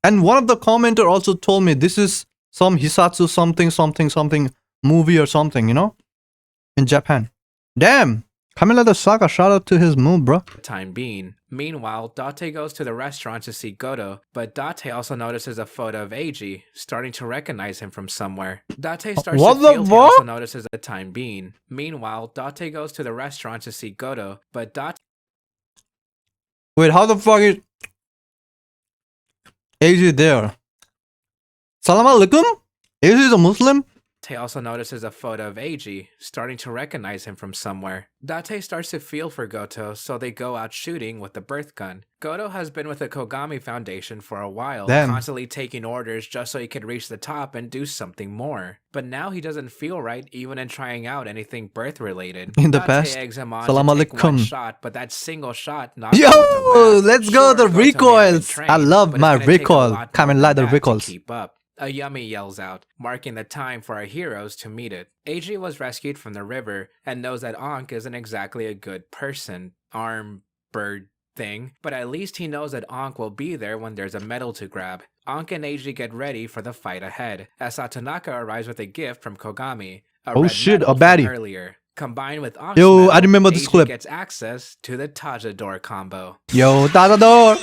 And one of the commenter also told me this is some Hisatsu something movie or something, in Japan. Damn! Kamen Rider Saga, shout out to his move, bro. time being. Meanwhile, Date goes to the restaurant to see Goto, but Date also notices a photo of Eiji, starting to recognize him from somewhere. Date starts What to the feel he fuck? also notices the time being. Meanwhile, Date goes to the restaurant to see Goto, but Date Wait, how the fuck is Eiji there? Salam alaikum? Eiji is a Muslim? also notices a photo of Eiji, starting to recognize him from somewhere. Date starts to feel for Goto, so they go out shooting with the birth gun. Goto has been with the Kogami Foundation for a while, Damn. constantly taking orders just so he could reach the top and do something more. But now he doesn't feel right even in trying out anything birth related. In the Date past, eggs him on Salam to take one alaikum. shot, but that single shot knocks Yo, Goto back. let's go, the Goto may have been recoils. trained, I love but it's my gonna take a recoil. lot more Kamen than Rider that to recoils. keep up. A yummy yells out, marking the time for our heroes to meet it. Eiji was rescued from the river and knows that Ankh isn't exactly a good person, arm, bird thing, but at least he knows that Ankh will be there when there's a medal to grab. Ankh and Eiji get ready for the fight ahead, as Satonaka arrives with a gift from Kogami, a Oh red shit, medal a baddie. from earlier. Combined with Ankh's Yo, medal, I remember this Eiji clip. gets access to the Tajador combo. Yo, Tadador!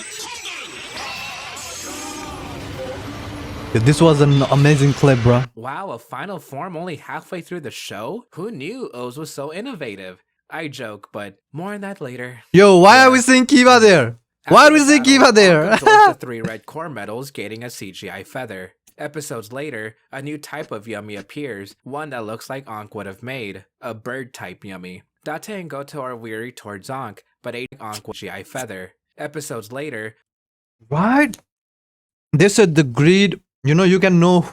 This was an amazing clip, bro. Wow, a final form only halfway through the show? Who knew O's was so innovative? I joke, but more on that later. Yo, why Yeah. are we seeing Kiva there? Why After are we the seeing battle, Kiva there? Ankh absorbs the 3 red core medals, gaining a CGI feather. Episodes later, a new type of yummy appears, one that looks like Ankh would have made, a bird-type yummy. Date and Goto are weary towards Ankh, but Ankh with CGI feather. Episodes later, Right? They said the greed, you can know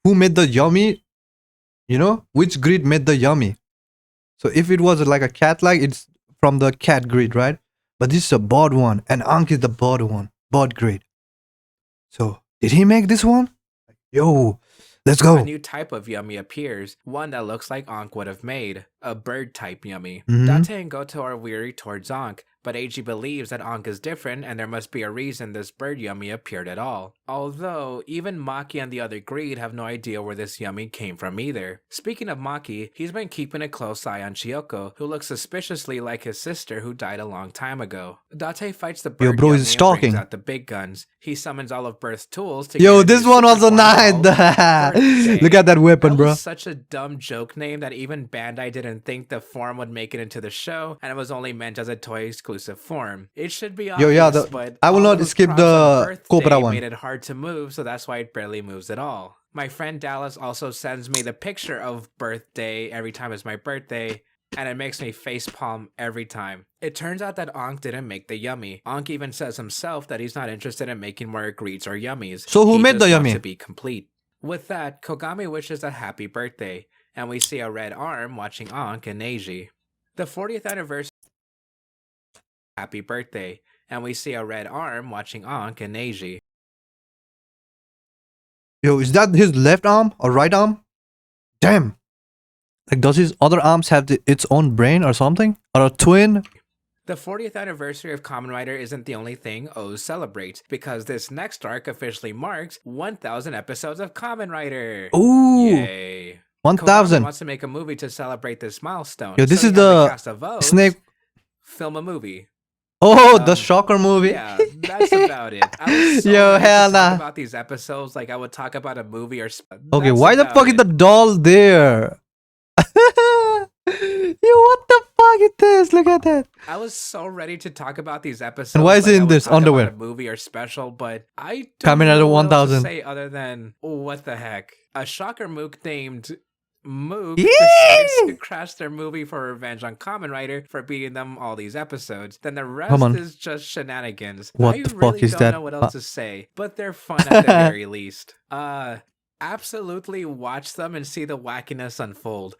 who made the yummy, which greed made the yummy. So if it was like a cat it's from the cat greed, right? But this is a bird one, and Ankh is the bird one, bird greed. So did he make this one? Yo, let's a go. new type of yummy appears, one that looks like Ankh would have made, a bird-type yummy. Mhm. Date and Goto are weary towards Ankh, but Eiji believes that Ankh is different and there must be a reason this bird yummy appeared at all. Although, even Maki and the other greed have no idea where this yummy came from either. Speaking of Maki, he's been keeping a close eye on Chiyoko, who looks suspiciously like his sister who died a long time ago. Date fights the bird bro, yummy he's and stalking. brings out the big guns. He summons all of Birth's tools to Yo, get a this new one super also form nice. called Birthday. Look at that weapon, That bro. was such a dumb joke name that even Bandai didn't think the form would make it into the show, and it was only meant as a toy exclusive form. It should be obvious, yeah, but I will all not those skip props on the Birthday Cobra one. made it hard to move, so that's why it barely moves at all. My friend Dallas also sends me the picture of Birthday every time it's my birthday, and it makes me facepalm every time. It turns out that Ankh didn't make the yummy. Ankh even says himself that he's not interested in making more greeds or yummies. So who He made just the wants yummy? to be complete. With that, Kogami wishes a happy birthday, and we see a red arm watching Ankh and Neji. The 40th anniversary. Happy birthday, and we see a red arm watching Ankh and Neji. Yo, is that his left arm or right arm? Damn. Like, does his other arms have its own brain or something? Or a twin? The 40th anniversary of Kamen Rider isn't the only thing OOO celebrates, because this next arc officially marks 1,000 episodes of Kamen Rider. Ooh, Yay. Kogami 1,000. wants to make a movie to celebrate this milestone. Yo, this so is he has the cast of OOOs Snake. film a movie. Oh, the Shocker movie. Yeah, that's about it. I was so Yo, ready to hell talk nah. about these episodes like I would talk about a movie or. Okay, That's why the about fuck is it. the doll there? Yo, what the fuck is this? Look at that. I was so ready to talk about these episodes. And why is like it I in would this talk about underwear? a movie or special, but I don't Kamen Rider know what else to 1000. say other than what the heck. A shocker mook named Mook Yee! decides to crash their movie for revenge on Kamen Rider for beating them all these episodes. Then the rest on. is just shenanigans. What I the fuck really is don't that? know what else to say, but they're fun at the very least. Absolutely watch them and see the wackiness unfold.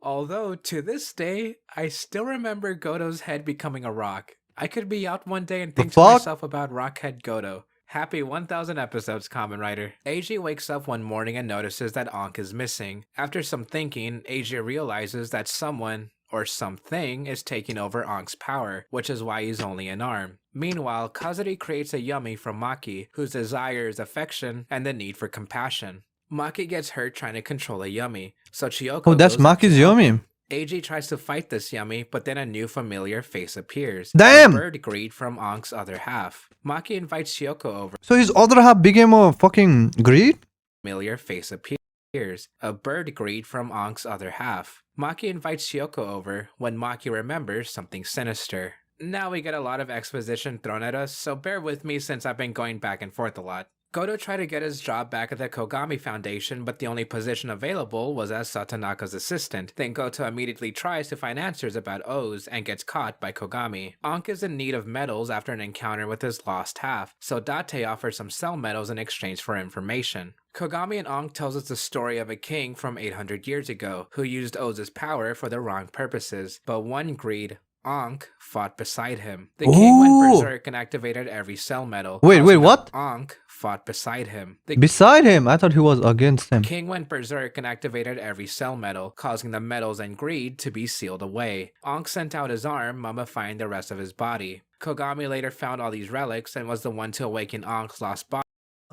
Although, to this day, I still remember Goto's head becoming a rock. I could be out one day and think to fuck? myself about Rockhead Goto. Happy 1,000 episodes, Kamen Rider. Eiji wakes up one morning and notices that Ankh is missing. After some thinking, Eiji realizes that someone, or something, is taking over Ankh's power, which is why he's only an arm. Meanwhile, Kazuri creates a yummy from Maki, whose desire is affection and the need for compassion. Maki gets hurt trying to control a yummy, so Chiyoko Oh, that's goes up to Maki's help yummy. him. Eiji tries to fight this yummy, but then a new familiar face appears. Damn! A bird greed from Ankh's other half. Maki invites Chiyoko over. So his other half became a fucking greed? Familiar face appears. A bird greed from Ankh's other half. Maki invites Chiyoko over when Maki remembers something sinister. Now we get a lot of exposition thrown at us, so bear with me since I've been going back and forth a lot. Goto tried to get his job back at the Kogami Foundation, but the only position available was as Satonaka's assistant. Then Goto immediately tries to find answers about OOOs and gets caught by Kogami. Ankh is in need of medals after an encounter with his lost half, so Date offers some cell medals in exchange for information. Kogami and Ankh tells us the story of a king from 800 years ago, who used OOO's power for the wrong purposes, but one greed, Ankh, fought beside him. The king went Ooh. berserk and activated every cell medal. Wait, causing what? Ankh fought beside him. The Beside him? I thought he was against him. king went berserk and activated every cell medal, causing the medals and greed to be sealed away. Ankh sent out his arm, mummifying the rest of his body. Kogami later found all these relics and was the one to awaken Ankh's lost body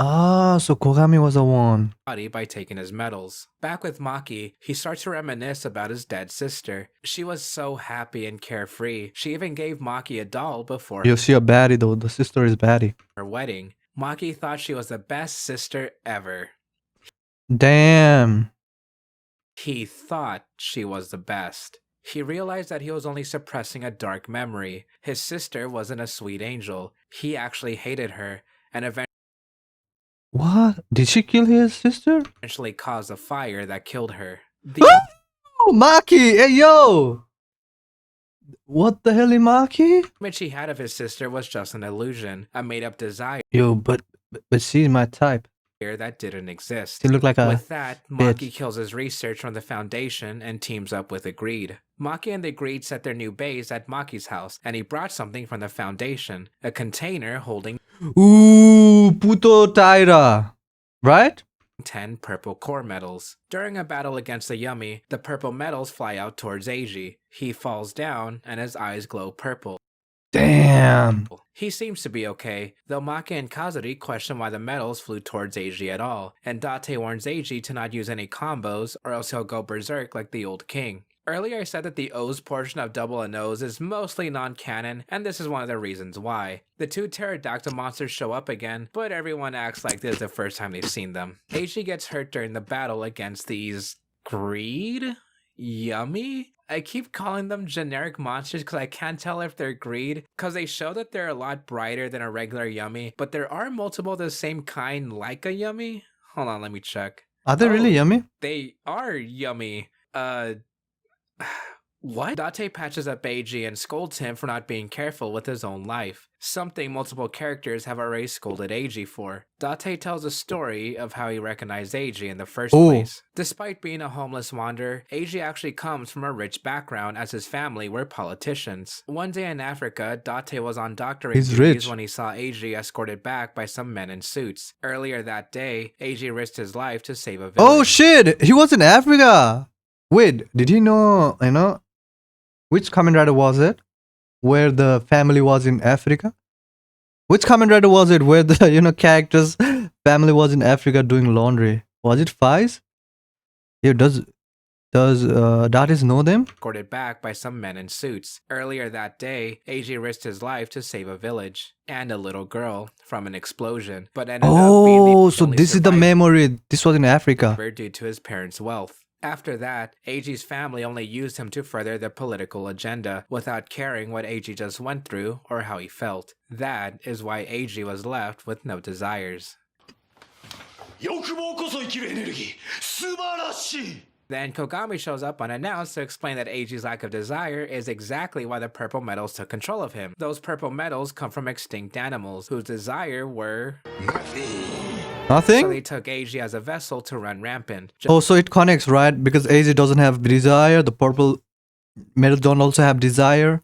Ah, so Kogami was the one. by taking his medals. Back with Maki, he starts to reminisce about his dead sister. She was so happy and carefree. She even gave Maki a doll before You see a baddie though. The sister is baddie. her wedding. Maki thought she was the best sister ever. Damn. He thought she was the best. He realized that he was only suppressing a dark memory. His sister wasn't a sweet angel. He actually hated her, and What? Did she kill his sister? eventually caused a fire that killed her. The Oh, Maki! Hey, yo! What the hell is Maki? image he had of his sister was just an illusion, a made-up desire Yo, but she's my type. that didn't exist. She look like a With that, Maki bitch. kills his research from the Foundation and teams up with the Greed. Maki and the Greed set their new base at Maki's house, and he brought something from the Foundation, a container holding Ooh, puto Taira. Right? 10 purple core medals. During a battle against the Yummy, the purple medals fly out towards Eiji. He falls down, and his eyes glow purple. Damn. He seems to be okay, though Maka and Kazuri question why the medals flew towards Eiji at all, and Date warns Eiji to not use any combos or else he'll go berserk like the old king. Earlier I said that the O's portion of Double and O's is mostly non-canon, and this is one of the reasons why. The two pterodactyl monsters show up again, but everyone acts like this is the first time they've seen them. Eiji gets hurt during the battle against these... Greed? Yummy? I keep calling them generic monsters because I can't tell if they're greed, because they show that they're a lot brighter than a regular Yummy, but there are multiple of the same kind like a Yummy. Hold on, let me check. Are they really yummy? They are Yummy. What? Date patches up Eiji and scolds him for not being careful with his own life, something multiple characters have already scolded Eiji for. Date tells a story of how he recognized Eiji in the first place. Despite being a homeless wanderer, Eiji actually comes from a rich background as his family were politicians. One day in Africa, Date was on doctoring duties when he saw Eiji escorted back by some men in suits. Earlier that day, Eiji risked his life to save a village. Oh shit! He was in Africa! Wait, did he know, which Kamen Rider was it? Where the family was in Africa? Which Kamen Rider was it where the, character's family was in Africa doing laundry? Was it Faiz? Yeah, does Datis know them? Escorted back by some men in suits. Earlier that day, Eiji risked his life to save a village and a little girl from an explosion, but ended up being the so only this is the memory. This was in Africa. due to his parents' wealth. After that, Eiji's family only used him to further their political agenda without caring what Eiji just went through or how he felt. That is why Eiji was left with no desires. Then Kogami shows up unannounced to explain that Eiji's lack of desire is exactly why the purple metals took control of him. Those purple metals come from extinct animals whose desire were... Nothing? So they took Eiji as a vessel to run rampant. So it connects, right? Because Eiji doesn't have desire, the purple metals don't also have desire.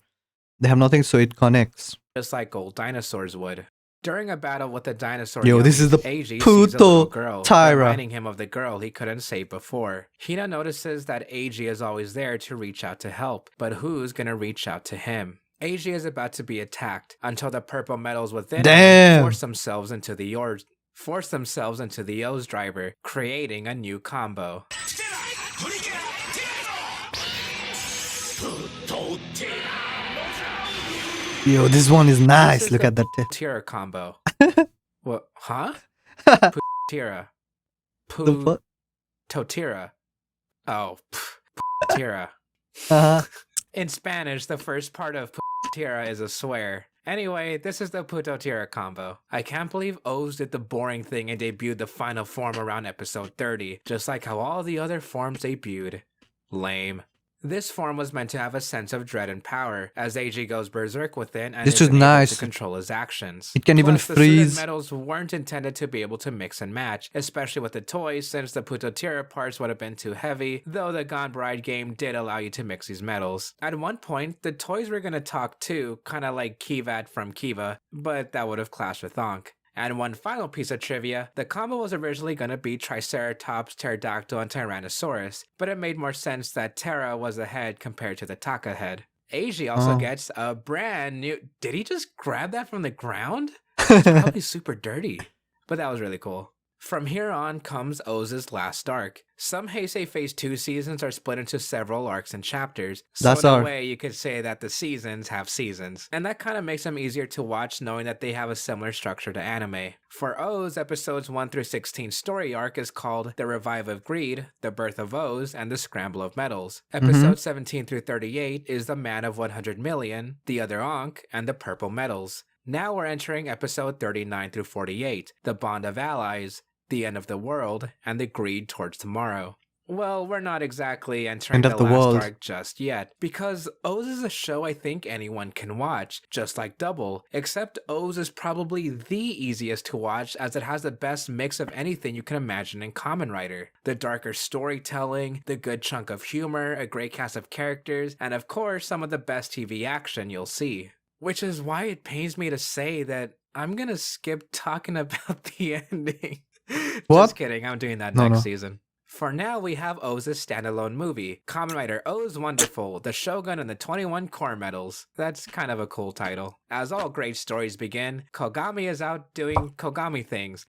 They have nothing, so it connects. Just like old dinosaurs would. During a battle with the dinosaur, This is the Eiji sees a little girl, Tyra. reminding him of the girl he couldn't save before. Hina notices that Eiji is always there to reach out to help, but who's gonna reach out to him? Eiji is about to be attacked until the purple metals within him force themselves into the O's driver, creating a new combo. Yo, this one is nice. Look at that. Tira combo. What? Huh? Tira. The fuck? Totira. Oh, Tira. In Spanish, the first part of Tira is a swear. Anyway, this is the Puto Tira combo. I can't believe O's did the boring thing and debuted the final form around episode 30, just like how all the other forms debuted. Lame. This form was meant to have a sense of dread and power, as Eiji goes berserk within and this is nice to control his actions. It can even freeze. The metals weren't intended to be able to mix and match, especially with the toys, since the Putotira parts would have been too heavy, though the Gone Bride game did allow you to mix these metals. At one point, the toys were gonna talk too, kinda like Kivat from Kiva, but that would have clashed with Ankh. And one final piece of trivia, the combo was originally going to be Triceratops, Pterodactyl, and Tyrannosaurus, but it made more sense that Terra was the head compared to the Taka head. Eiji also gets a brand new... Did he just grab that from the ground? It's probably super dirty, but that was really cool. From here on comes O's last arc. Some Heisei Phase 2 seasons are split into several arcs and chapters, so in a way you could say that the seasons have seasons, and that kind of makes them easier to watch knowing that they have a similar structure to anime. For O's, episodes 1 through 16 story arc is called The Revive of Greed, The Birth of O's, and The Scramble of Metals. Episodes 17 through 38 is The Man of 100 Million, The Other Ankh, and The Purple Metals. Now we're entering episode 39 through 48, The Bond of Allies, The End of the World, and The Greed Towards Tomorrow. Well, we're not exactly entering the last arc just yet, because O's is a show I think anyone can watch, just like Double, except O's is probably the easiest to watch as it has the best mix of anything you can imagine in Kamen Rider. The darker storytelling, the good chunk of humor, a great cast of characters, and of course some of the best TV action you'll see. Which is why it pains me to say that I'm gonna skip talking about the ending. What? Just kidding, I'm doing that No, next no. season. For now, we have O's standalone movie, Kamen Rider O's Wonderful, the Shogun and the 21 Core Medals. That's kind of a cool title. As all great stories begin, Kogami is out doing Kogami things.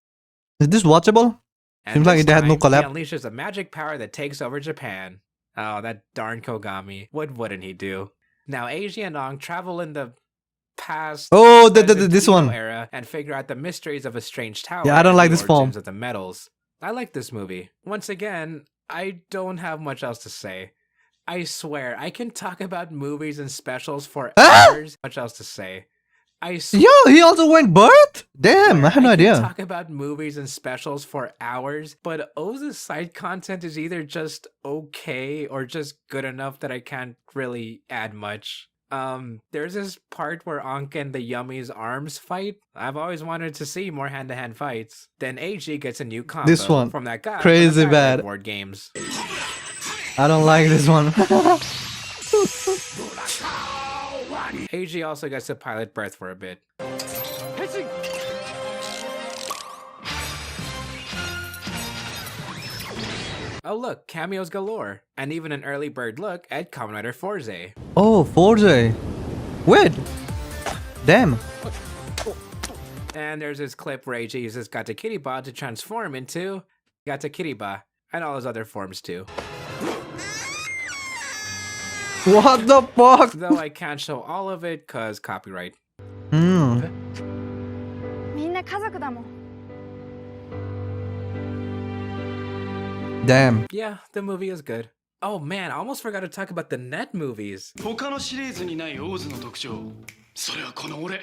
Is this watchable? And Seems like this it had no time, he collab. unleashes a magic power that takes over Japan. Oh, that darn Kogami. What wouldn't he do? Now, Eiji and Ong travel in the past Oh, present this Edo one. era and figure out the mysteries of a strange tower Yeah, I don't and like the this form. origins of the metals. I like this movie. Once again, I don't have much else to say. I swear, I can talk about movies and specials for Ah! hours. Much else to say. I swear, Yo, he also went birth? Damn, I had no can idea. talk about movies and specials for hours, but O's side content is either just okay or just good enough that I can't really add much. There's this part where Ankh and the Yummy's arms fight. I've always wanted to see more hand-to-hand fights. Then AG gets a new combo This one, from that guy crazy from the Bad bad. board games. I don't like this one. AG also gets to pilot Birth for a bit. Oh look, cameos galore, and even an early bird look at Kamen Rider Forze. Oh, Forza. Wait. Damn. And there's this clip where AG uses Gatakiriba to transform into Gatakiriba, and all his other forms too. What the fuck? Though I can't show all of it cause copyright. Hmm. みんな家族だもん。 Damn. Yeah, the movie is good. Oh man, I almost forgot to talk about the net movies. 他のシリーズにないオーズの特徴、それはこの俺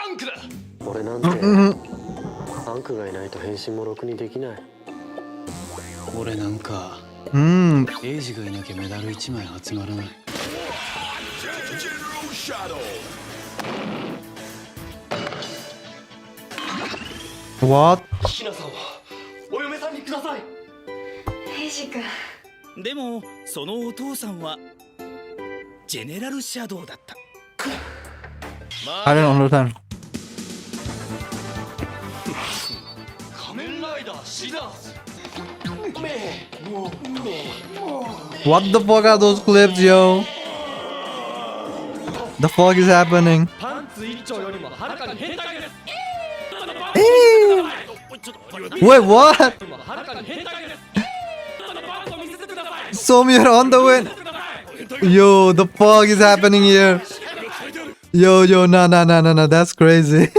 アンクだ。俺なんてアンクがいないと変身もろくにできない。俺なんか Hmm. エイジがいなきゃメダル1枚集まらない。 What? シナさんはお嫁さんにください。エイジ君。でもそのお父さんはジェネラルシャドウだった。 I don't understand. 仮面ライダーシダーズ。 What the fuck are those clips, yo? The fuck is happening? パンツ一丁よりもはるかに変態です。 Wait, what? はるかに変態です。 Somi, you're on the way. Yo, the fuck is happening here? Yo, no, that's crazy.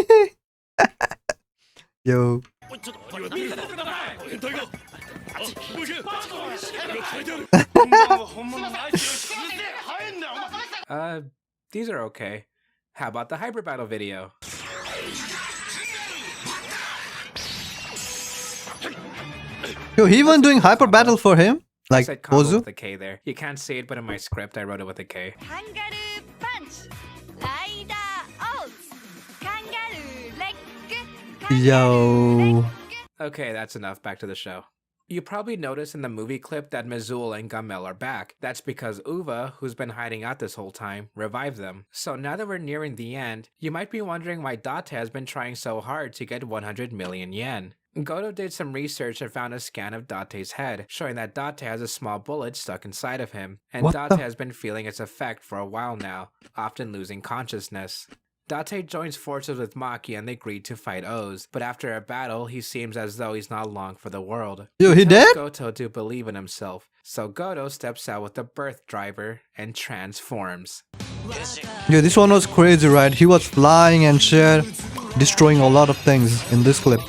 Yo. These are okay. How about the Hyper Battle video? Yo, he even doing hyper battle for him? I Like said combo Ozu? with a K there. You can't see it, but in my script I wrote it with a K. カンガルーパンチ。ライダーオーズ。カンガルーレッグ。 Yo. Okay, that's enough. Back to the show. You probably noticed in the movie clip that Mizul and Gamel are back. That's because Uva, who's been hiding out this whole time, revived them. So now that we're nearing the end, you might be wondering why Date has been trying so hard to get 100 million yen. Goto did some research and found a scan of Date's head, showing that Date has a small bullet stuck inside of him, and What Date the- has been feeling its effect for a while now, often losing consciousness. Date joins forces with Maki and they agree to fight O's, but after a battle, he seems as though he's not long for the world. Yo, he tells dead? Goto to believe in himself, so Goto steps out with the birth driver and transforms. Yo, this one was crazy, right? He was flying and shit, destroying a lot of things in this clip.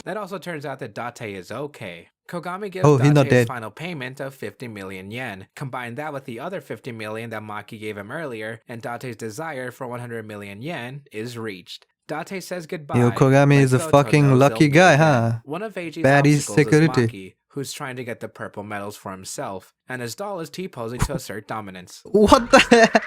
That also turns out that Date is okay. Kogami gives Oh, he's not Date dead. his final payment of 50 million yen. Combine that with the other 50 million that Maki gave him earlier, and Date's desire for 100 million yen is reached. Date says goodbye. Yo, Kogami but is a Goto fucking knows lucky they'll guy, meet again. huh? One of Eiji's Baddie obstacles security. is Maki, who's trying to get the purple medals for himself, and his doll is T-posing to assert dominance. What the heck?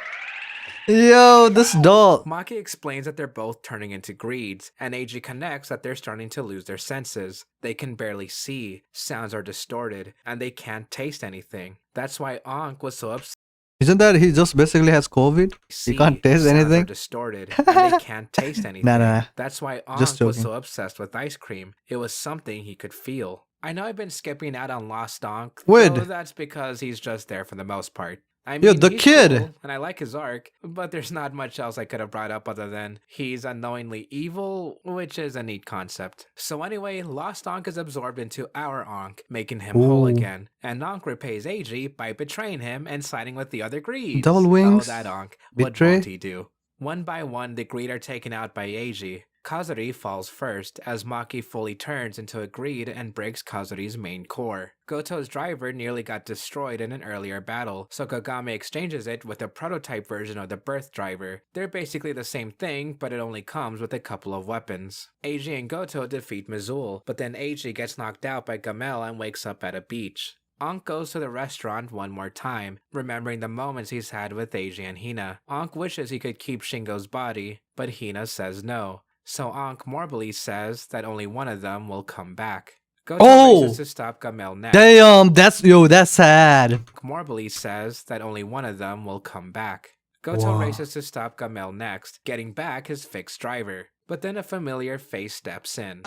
Yo, this doll. Maki explains that they're both turning into greeds, and Eiji connects that they're starting to lose their senses. They can barely see, sounds are distorted, and they can't taste anything. That's why Ankh was so upset Isn't that he just basically has COVID? He can't taste sounds are anything? distorted, and they can't taste anything. Nah. That's why Just Ankh was joking. so obsessed with ice cream. It was something he could feel. I know I've been skipping out on Lost Ankh, Wait. though that's because he's just there for the most part. I Yo, mean, the he's kid. cool, and I like his arc, but there's not much else I could have brought up other than he's unknowingly evil, which is a neat concept. So anyway, Lost Ankh is absorbed into our Ankh, making him whole Ooh. again, and Ankh repays Eiji by betraying him and siding with the other Greeds. Double wings. Oh, that Ankh. What Betray. won't he do? One by one, the Greed are taken out by Eiji. Kazuri falls first, as Maki fully turns into a Greed and breaks Kazuri's main core. Goto's driver nearly got destroyed in an earlier battle, so Kagami exchanges it with a prototype version of the Birth driver. They're basically the same thing, but it only comes with a couple of weapons. Eiji and Goto defeat Mizul, but then Eiji gets knocked out by Gamel and wakes up at a beach. Ankh goes to the restaurant one more time, remembering the moments he's had with Eiji and Hina. Ankh wishes he could keep Shingo's body, but Hina says no. So Ankh morbidly says that only one of them will come back. Goto races to stop Gamel next. Damn, that's sad. Morbidly says that only one of them will come back. Goto races to stop Gamel next, getting back his fixed driver. But then a familiar face steps in.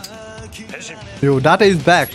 Yo, Date is back.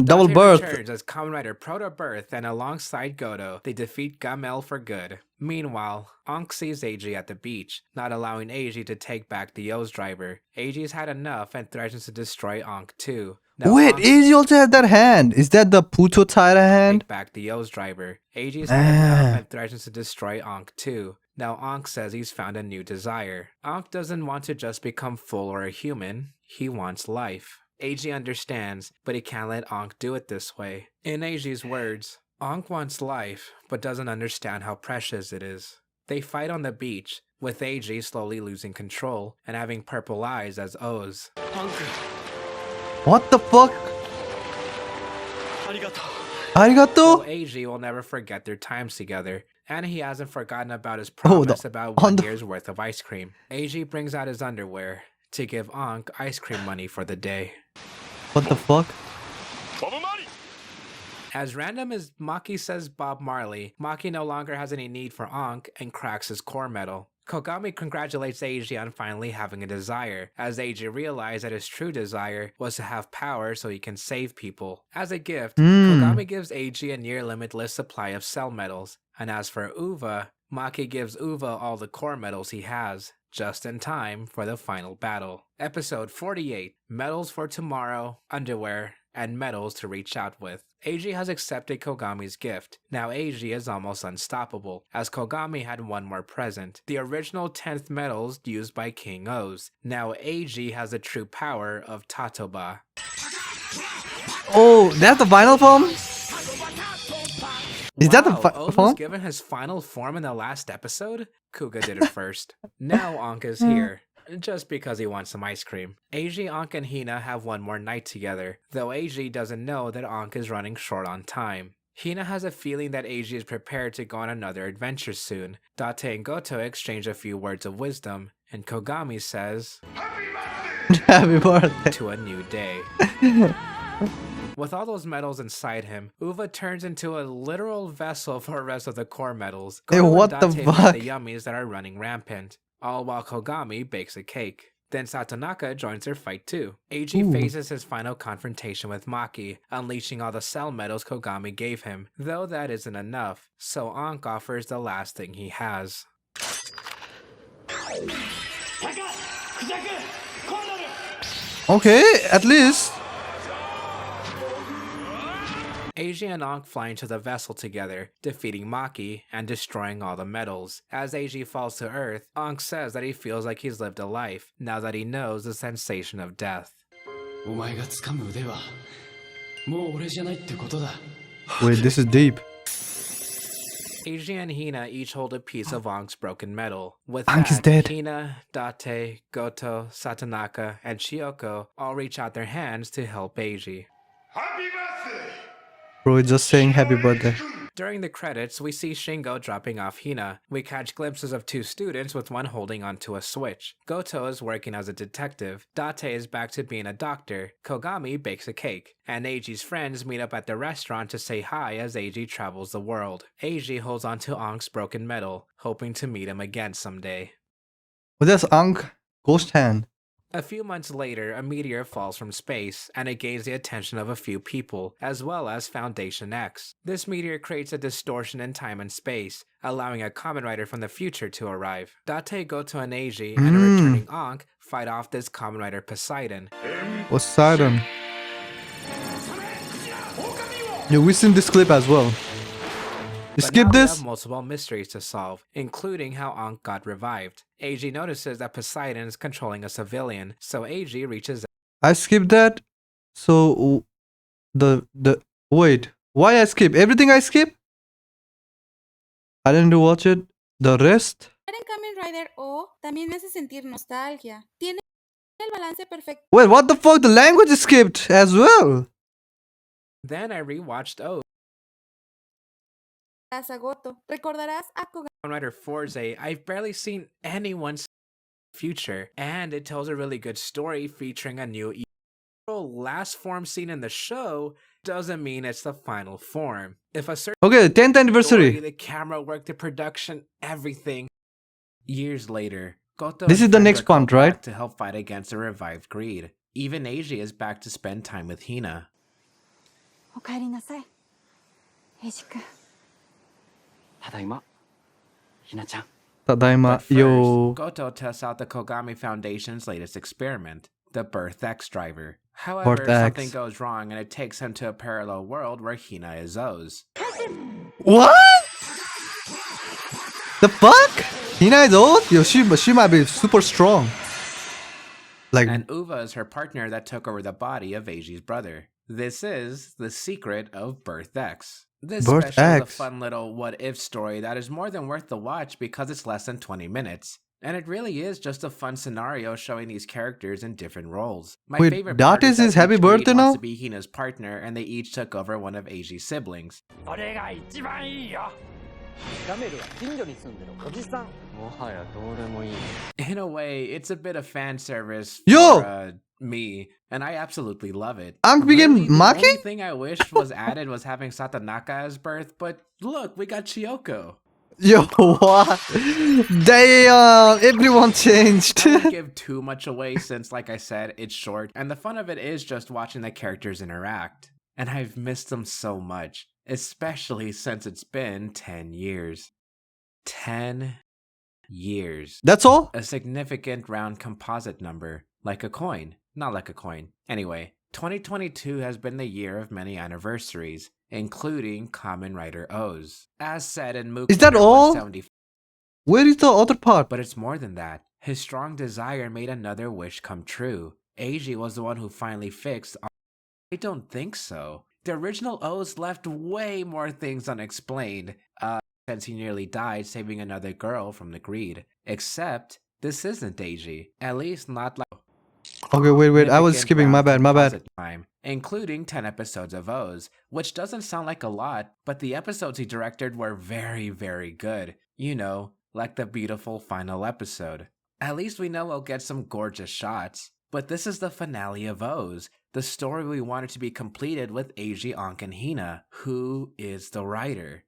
Double Date birth. returns as Kamen Rider Proto Birth, and alongside Goto, they defeat Gamel for good. Meanwhile, Ankh sees Eiji at the beach, not allowing Eiji to take back the O's driver. Eiji's had enough and threatens to destroy Ankh too. Now, Wait, Ankh Eiji also had that hand. Is that the Puto Taira hand? take back the O's driver. Eiji's had enough and threatens to destroy Ankh too. Now Ankh says he's found a new desire. Ankh doesn't want to just become full or a human, he wants life. Eiji understands, but he can't let Ankh do it this way. In Eiji's words, Ankh wants life, but doesn't understand how precious it is. They fight on the beach, with Eiji slowly losing control and having purple eyes as O's. What the fuck? Arigato? So Eiji will never forget their times together, and he hasn't forgotten about his promise about 1 year's worth of ice cream. Eiji brings out his underwear to give Ankh ice cream money for the day. What the fuck? As random as Maki says Bob Marley, Maki no longer has any need for Ankh and cracks his core metal. Kogami congratulates Eiji on finally having a desire, as Eiji realized that his true desire was to have power so he can save people. As a gift, Kogami gives Eiji a near limitless supply of cell metals, and as for Uva, Maki gives Uva all the core metals he has, just in time for the final battle. Episode 48, Metals for Tomorrow, Underwear, and Metals to Reach Out With. Eiji has accepted Kogami's gift. Now Eiji is almost unstoppable, as Kogami had one more present, the original 10th metals used by King O's. Now Eiji has the true power of Tatoba. Oh, that's the final form? Is that the O's form? was given his final form in the last episode? Kuga did it first. Now Ankh is here, just because he wants some ice cream. Eiji, Ankh, and Hina have one more night together, though Eiji doesn't know that Ankh is running short on time. Hina has a feeling that Eiji is prepared to go on another adventure soon. Date and Goto exchange a few words of wisdom, and Kogami says, Happy birthday. to a new day. With all those metals inside him, Uva turns into a literal vessel for the rest of the core metals. Hey, Goto and what the Date make fuck? the yummies that are running rampant, all while Kogami bakes a cake. Then Satonaka joins their fight too. Eiji faces his final confrontation with Maki, unleashing all the cell metals Kogami gave him, though that isn't enough, so Ankh offers the last thing he has. Okay, at least. Eiji and Ankh fly into the vessel together, defeating Maki and destroying all the metals. As Eiji falls to Earth, Ankh says that he feels like he's lived a life, now that he knows the sensation of death. お前が掴む腕はもう俺じゃないってことだ。 Wait, this is deep. Eiji and Hina each hold a piece of Ankh's broken metal. With Ankh is that, dead. Hina, Date, Goto, Satonaka, and Chioko all reach out their hands to help Eiji. Bro, it's just saying happy birthday. During the credits, we see Shingo dropping off Hina. We catch glimpses of two students with one holding onto a switch. Goto is working as a detective. Date is back to being a doctor. Kogami bakes a cake. And Eiji's friends meet up at the restaurant to say hi as Eiji travels the world. Eiji holds onto Ank's broken medal, hoping to meet him again someday. Well, that's Ankh Ghost Hand. A few months later, a meteor falls from space, and it gains the attention of a few people, as well as Foundation X. This meteor creates a distortion in time and space, allowing a Kamen Rider from the future to arrive. Date, Goto, and Eiji, and a returning Ankh fight off this Kamen Rider Poseidon. Poseidon. Yeah, we've seen this clip as well. You But skip now we this? have multiple mysteries to solve, including how Ankh got revived. Eiji notices that Poseidon is controlling a civilian, so Eiji reaches I skipped that. So the wait, why I skip? Everything I skip? I didn't watch it. The rest? En Kamen Rider O también me hace sentir nostalgia. Tiene el balance perfecto. Wait, what the fuck? The language is skipped as well. Then I rewatched O. A Goto. Recordarás a Kogami. Kamen Rider Forze, I've barely seen anyone's future, and it tells a really good story featuring a new last form scene in the show doesn't mean it's the final form. If a certain Okay, 10th anniversary. story, the camera work, the production, everything. Years later, Goto This and is the friends next are called part, right? back to help fight against a revived greed. Even Eiji is back to spend time with Hina. おかえりなさい。エイジ君。ただいまひなちゃん Tadaima, But first, yo. Goto tests out the Kogami Foundation's latest experiment, the Birth X driver. However, Birth X. something goes wrong and it takes him to a parallel world where Hina is O's. What? The fuck? Hina is old? Yo, she might be super strong. Like, And Uva is her partner that took over the body of Eiji's brother. This is the secret of Birth X. This Birth special is a X. fun little what-if story that is more than worth the watch because it's less than 20 minutes. And it really is just a fun scenario showing these characters in different roles. My Wait, favorite that part is his that happy each lead birthday wants now? to be Hina's partner, and they each took over one of Eiji's siblings. それが一番いいよガメルは近所に住んでるおじさんもはやどうでもいい In a way, it's a bit of fan service Yo! for me, and I absolutely love it. Ankh began Really, the mocking? only thing I wish was added was having Satanaka as Birth, but look, we got Chiyoko. yo, what? Damn, everyone changed. I won't give too much away since, like I said, it's short, and the fun of it is just watching the characters interact. And I've missed them so much, especially since it's been 10 years. 10 years. That's all? A significant round composite number, like a coin. Not like a coin. Anyway, 2022 has been the year of many anniversaries, including Kamen Rider O's. As said in Mookie Is that all? 175, Where is the other part? but it's more than that. His strong desire made another wish come true. Eiji was the one who finally fixed. I don't think so. The original O's left way more things unexplained, since he nearly died saving another girl from the greed. Except, this isn't Eiji. At least not like Okay, wait, I was significant skipping, my round bad. composite time, including 10 episodes of O's, which doesn't sound like a lot, but the episodes he directed were very, very good. You know, like the beautiful final episode. At least we know we'll get some gorgeous shots. But this is the finale of O's, the story we wanted to be completed with Eiji, Ankh, and Hina. Who is the writer?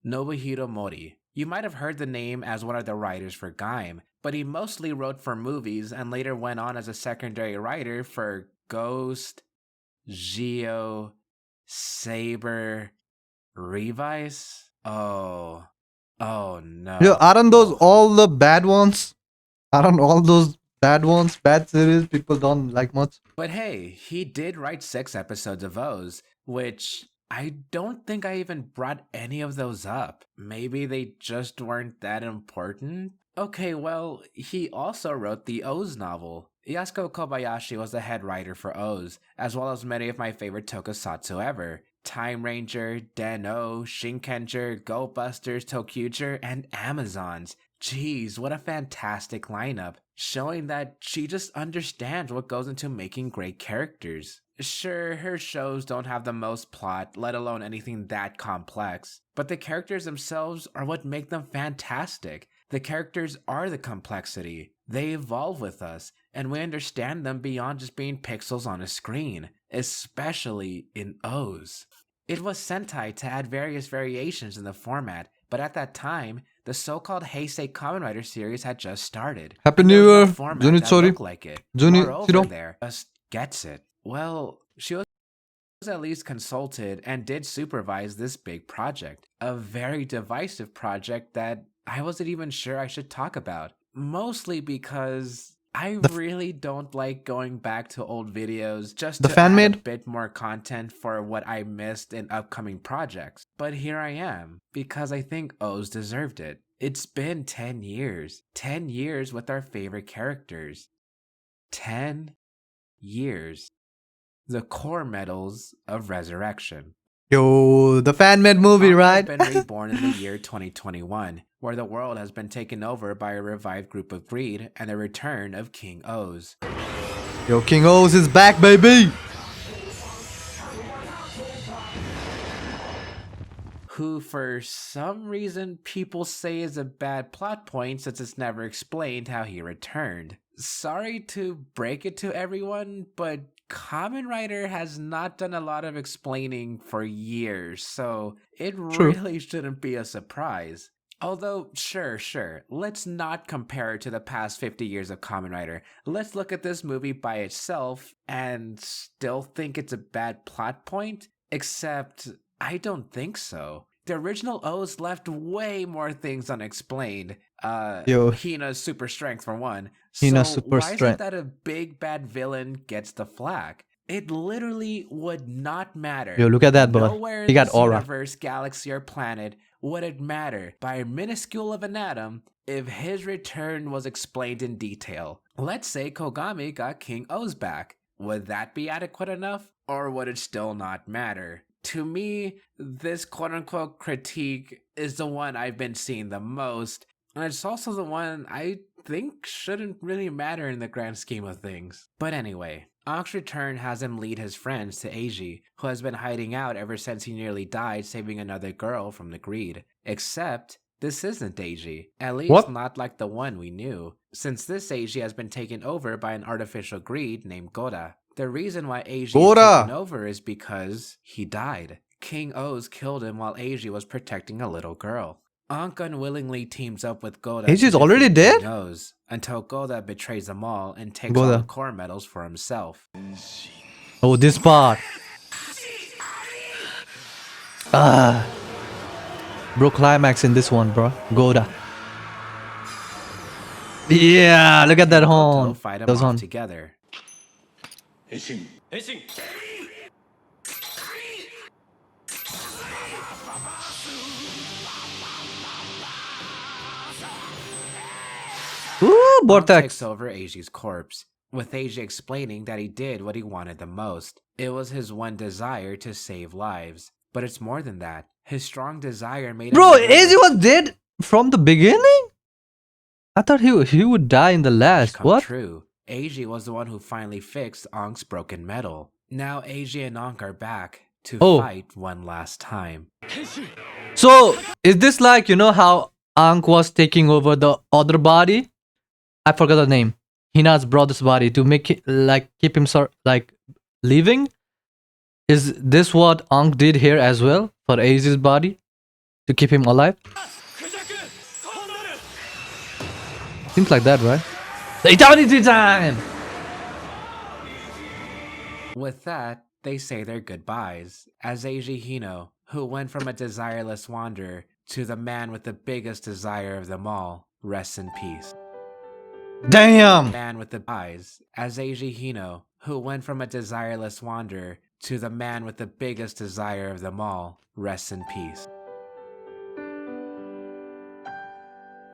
Nobuhiro Mori. You might have heard the name as one of the writers for Gaim, but he mostly wrote for movies and later went on as a secondary writer for Ghost, Geo, Saber, Revice? Oh no. Yo, aren't those all the bad ones? Aren't all those bad ones? Bad series people don't like much? But hey, he did write 6 episodes of O's, which I don't think I even brought any of those up. Maybe they just weren't that important? Okay, well, he also wrote the O's novel. Yasuko Kobayashi was the head writer for O's, as well as many of my favorite tokusatsu ever. Time Ranger, Den-O, Shinkenger, Go Busters, Tokyuger, and Amazons. Jeez, what a fantastic lineup, showing that she just understands what goes into making great characters. Sure, her shows don't have the most plot, let alone anything that complex, but the characters themselves are what make them fantastic. The characters are the complexity. They evolve with us, and we understand them beyond just being pixels on a screen, especially in O's. It was Sentai to add various variations in the format, but at that time, the so-called Heisei Kamen Rider series had just started. Happy and there New was no Year, format Juni, that sorry. looked like it. Juni, Moreover, Shiro. there just gets it. Well, she was at least consulted and did supervise this big project, a very divisive project that I wasn't even sure I should talk about, mostly because I really don't like going back to old videos just The to fan add a made? bit more content for what I missed in upcoming projects. But here I am, because I think O's deserved it. It's been 10 years. 10 years with our favorite characters. 10 years. The core medals of resurrection. Yo, the fan made movie, Anka right? has been reborn in the year 2021, where the world has been taken over by a revived group of greed and the return of King O's. Yo, King O's is back, baby. Who for some reason people say is a bad plot point since it's never explained how he returned. Sorry to break it to everyone, but Kamen Rider has not done a lot of explaining for years, so it True. really shouldn't be a surprise. Although, sure, let's not compare it to the past 50 years of Kamen Rider. Let's look at this movie by itself and still think it's a bad plot point, except I don't think so. The original O's left way more things unexplained. Yo. Hina's super strength for one. Hina's So super why is it strength. that a big bad villain gets the flag? It literally would not matter. Yo, look at that boy. Nowhere He in got this aura. universe, galaxy, or planet would it matter by a minuscule of an atom if his return was explained in detail. Let's say Kogami got King O's back. Would that be adequate enough? Or would it still not matter? To me, this quote-unquote critique is the one I've been seeing the most, and it's also the one I think shouldn't really matter in the grand scheme of things. But anyway, Ank's return has him lead his friends to Eiji, who has been hiding out ever since he nearly died saving another girl from the greed. Except, this isn't Eiji, at least What? not like the one we knew, since this Eiji has been taken over by an artificial greed named Goda. The reason why Eiji is Goda. taken over is because he died. King O's killed him while Eiji was protecting a little girl. Ankh unwillingly teams up with Goda Eiji is to already defeat King dead? O's, until Goda betrays them all and takes Goda. all the core medals for himself. Oh, this part. Bro, climax in this one, bro. Goda. Yeah, look at that They'll horn. fight him Those off horn. together. 変身変身 Ooh, Ankh vortex. takes over Eiji's corpse, with Eiji explaining that he did what he wanted the most. It was his one desire to save lives. But it's more than that. His strong desire made Bro, him Eiji was dead from the beginning? I thought he would die in the last. come What? true. Eiji was the one who finally fixed Ankh's broken metal. Now Eiji and Ankh are back to Oh. fight one last time. So, is this like, you know how Ankh was taking over the other body? I forgot the name. Hina's brother's body to make it, like, keep him like living? Is this what Ankh did here as well for Eiji's body to keep him alive? Seems like that, right? The eternity time. With that, they say their goodbyes, as Eiji Hino, who went from a desireless wanderer to the man with the biggest desire of them all, rests in peace. Damn. Man with the eyes, as Eiji Hino, who went from a desireless wanderer to the man with the biggest desire of them all, rests in peace.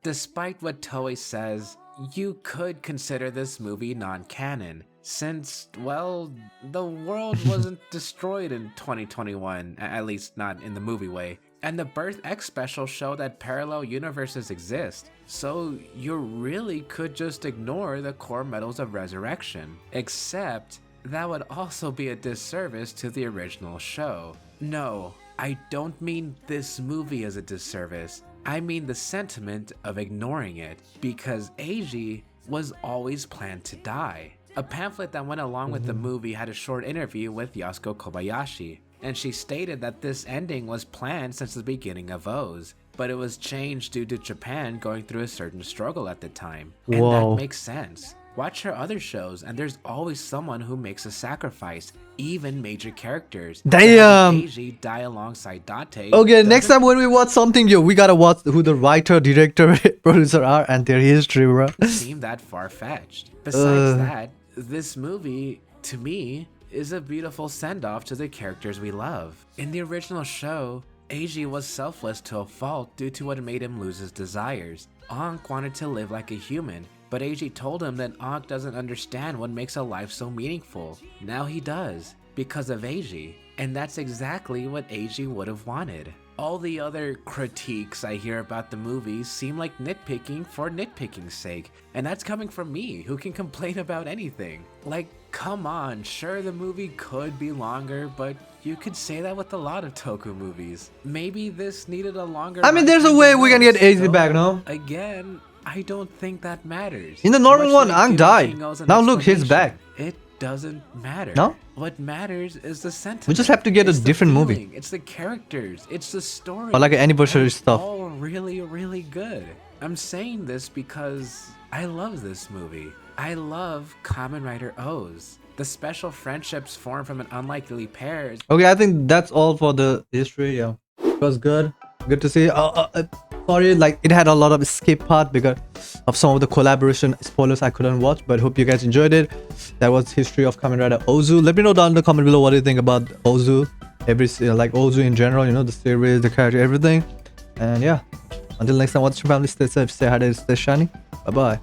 Despite what Toei says, you could consider this movie non-canon, since, well, the world wasn't destroyed in 2021, at least not in the movie way, and the Birth X special show that parallel universes exist, so you really could just ignore the core medals of resurrection. Except, that would also be a disservice to the original show. No, I don't mean this movie as a disservice. I mean the sentiment of ignoring it, because Eiji was always planned to die. A pamphlet that went along with the movie had a short interview with Yasuko Kobayashi, and she stated that this ending was planned since the beginning of OOOs, but it was changed due to Japan going through a certain struggle at the time. And Whoa. that makes sense. Watch her other shows, and there's always someone who makes a sacrifice, even major characters. Damn! Eiji die alongside Date. Okay, next time when we watch something, yo, we gotta watch who the writer, director, producer are and their history, bro. Seem that far-fetched. Besides that, this movie, to me, is a beautiful send-off to the characters we love. In the original show, Eiji was selfless to a fault due to what made him lose his desires. Ankh wanted to live like a human, but Eiji told him that Ankh doesn't understand what makes a life so meaningful. Now he does, because of Eiji. And that's exactly what Eiji would have wanted. All the other critiques I hear about the movies seem like nitpicking for nitpicking's sake, and that's coming from me, who can complain about anything. Like, come on, sure the movie could be longer, but you could say that with a lot of Toku movies. Maybe this needed a longer I mean, there's a runtime way than we can get most, Eiji so, back, no? Again, I don't think that matters. In the normal Much one, like Aang giving died. King O's an Now look, he's explanation, back. It doesn't matter. No? What matters is the sentiment. We just have to get a It's the different movie. feeling, It's the characters. It's the story. Or like an anniversary And it's stuff. all really, really good. I'm saying this because I love this movie. I love Kamen Rider OOOs. The special friendships formed from an unlikely pair. Okay, I think that's all for the history. Yeah, it was good. Good to see. Sorry, like it had a lot of skip part because of some of the collaboration spoilers I couldn't watch. But hope you guys enjoyed it. That was history of Kamen Rider OOO. Let me know down in the comment below what do you think about OOO. Like OOO in general. You know, the series, the character, everything. And yeah, until next time, watch your family. Stay safe, stay hydrated, stay shiny. Bye bye.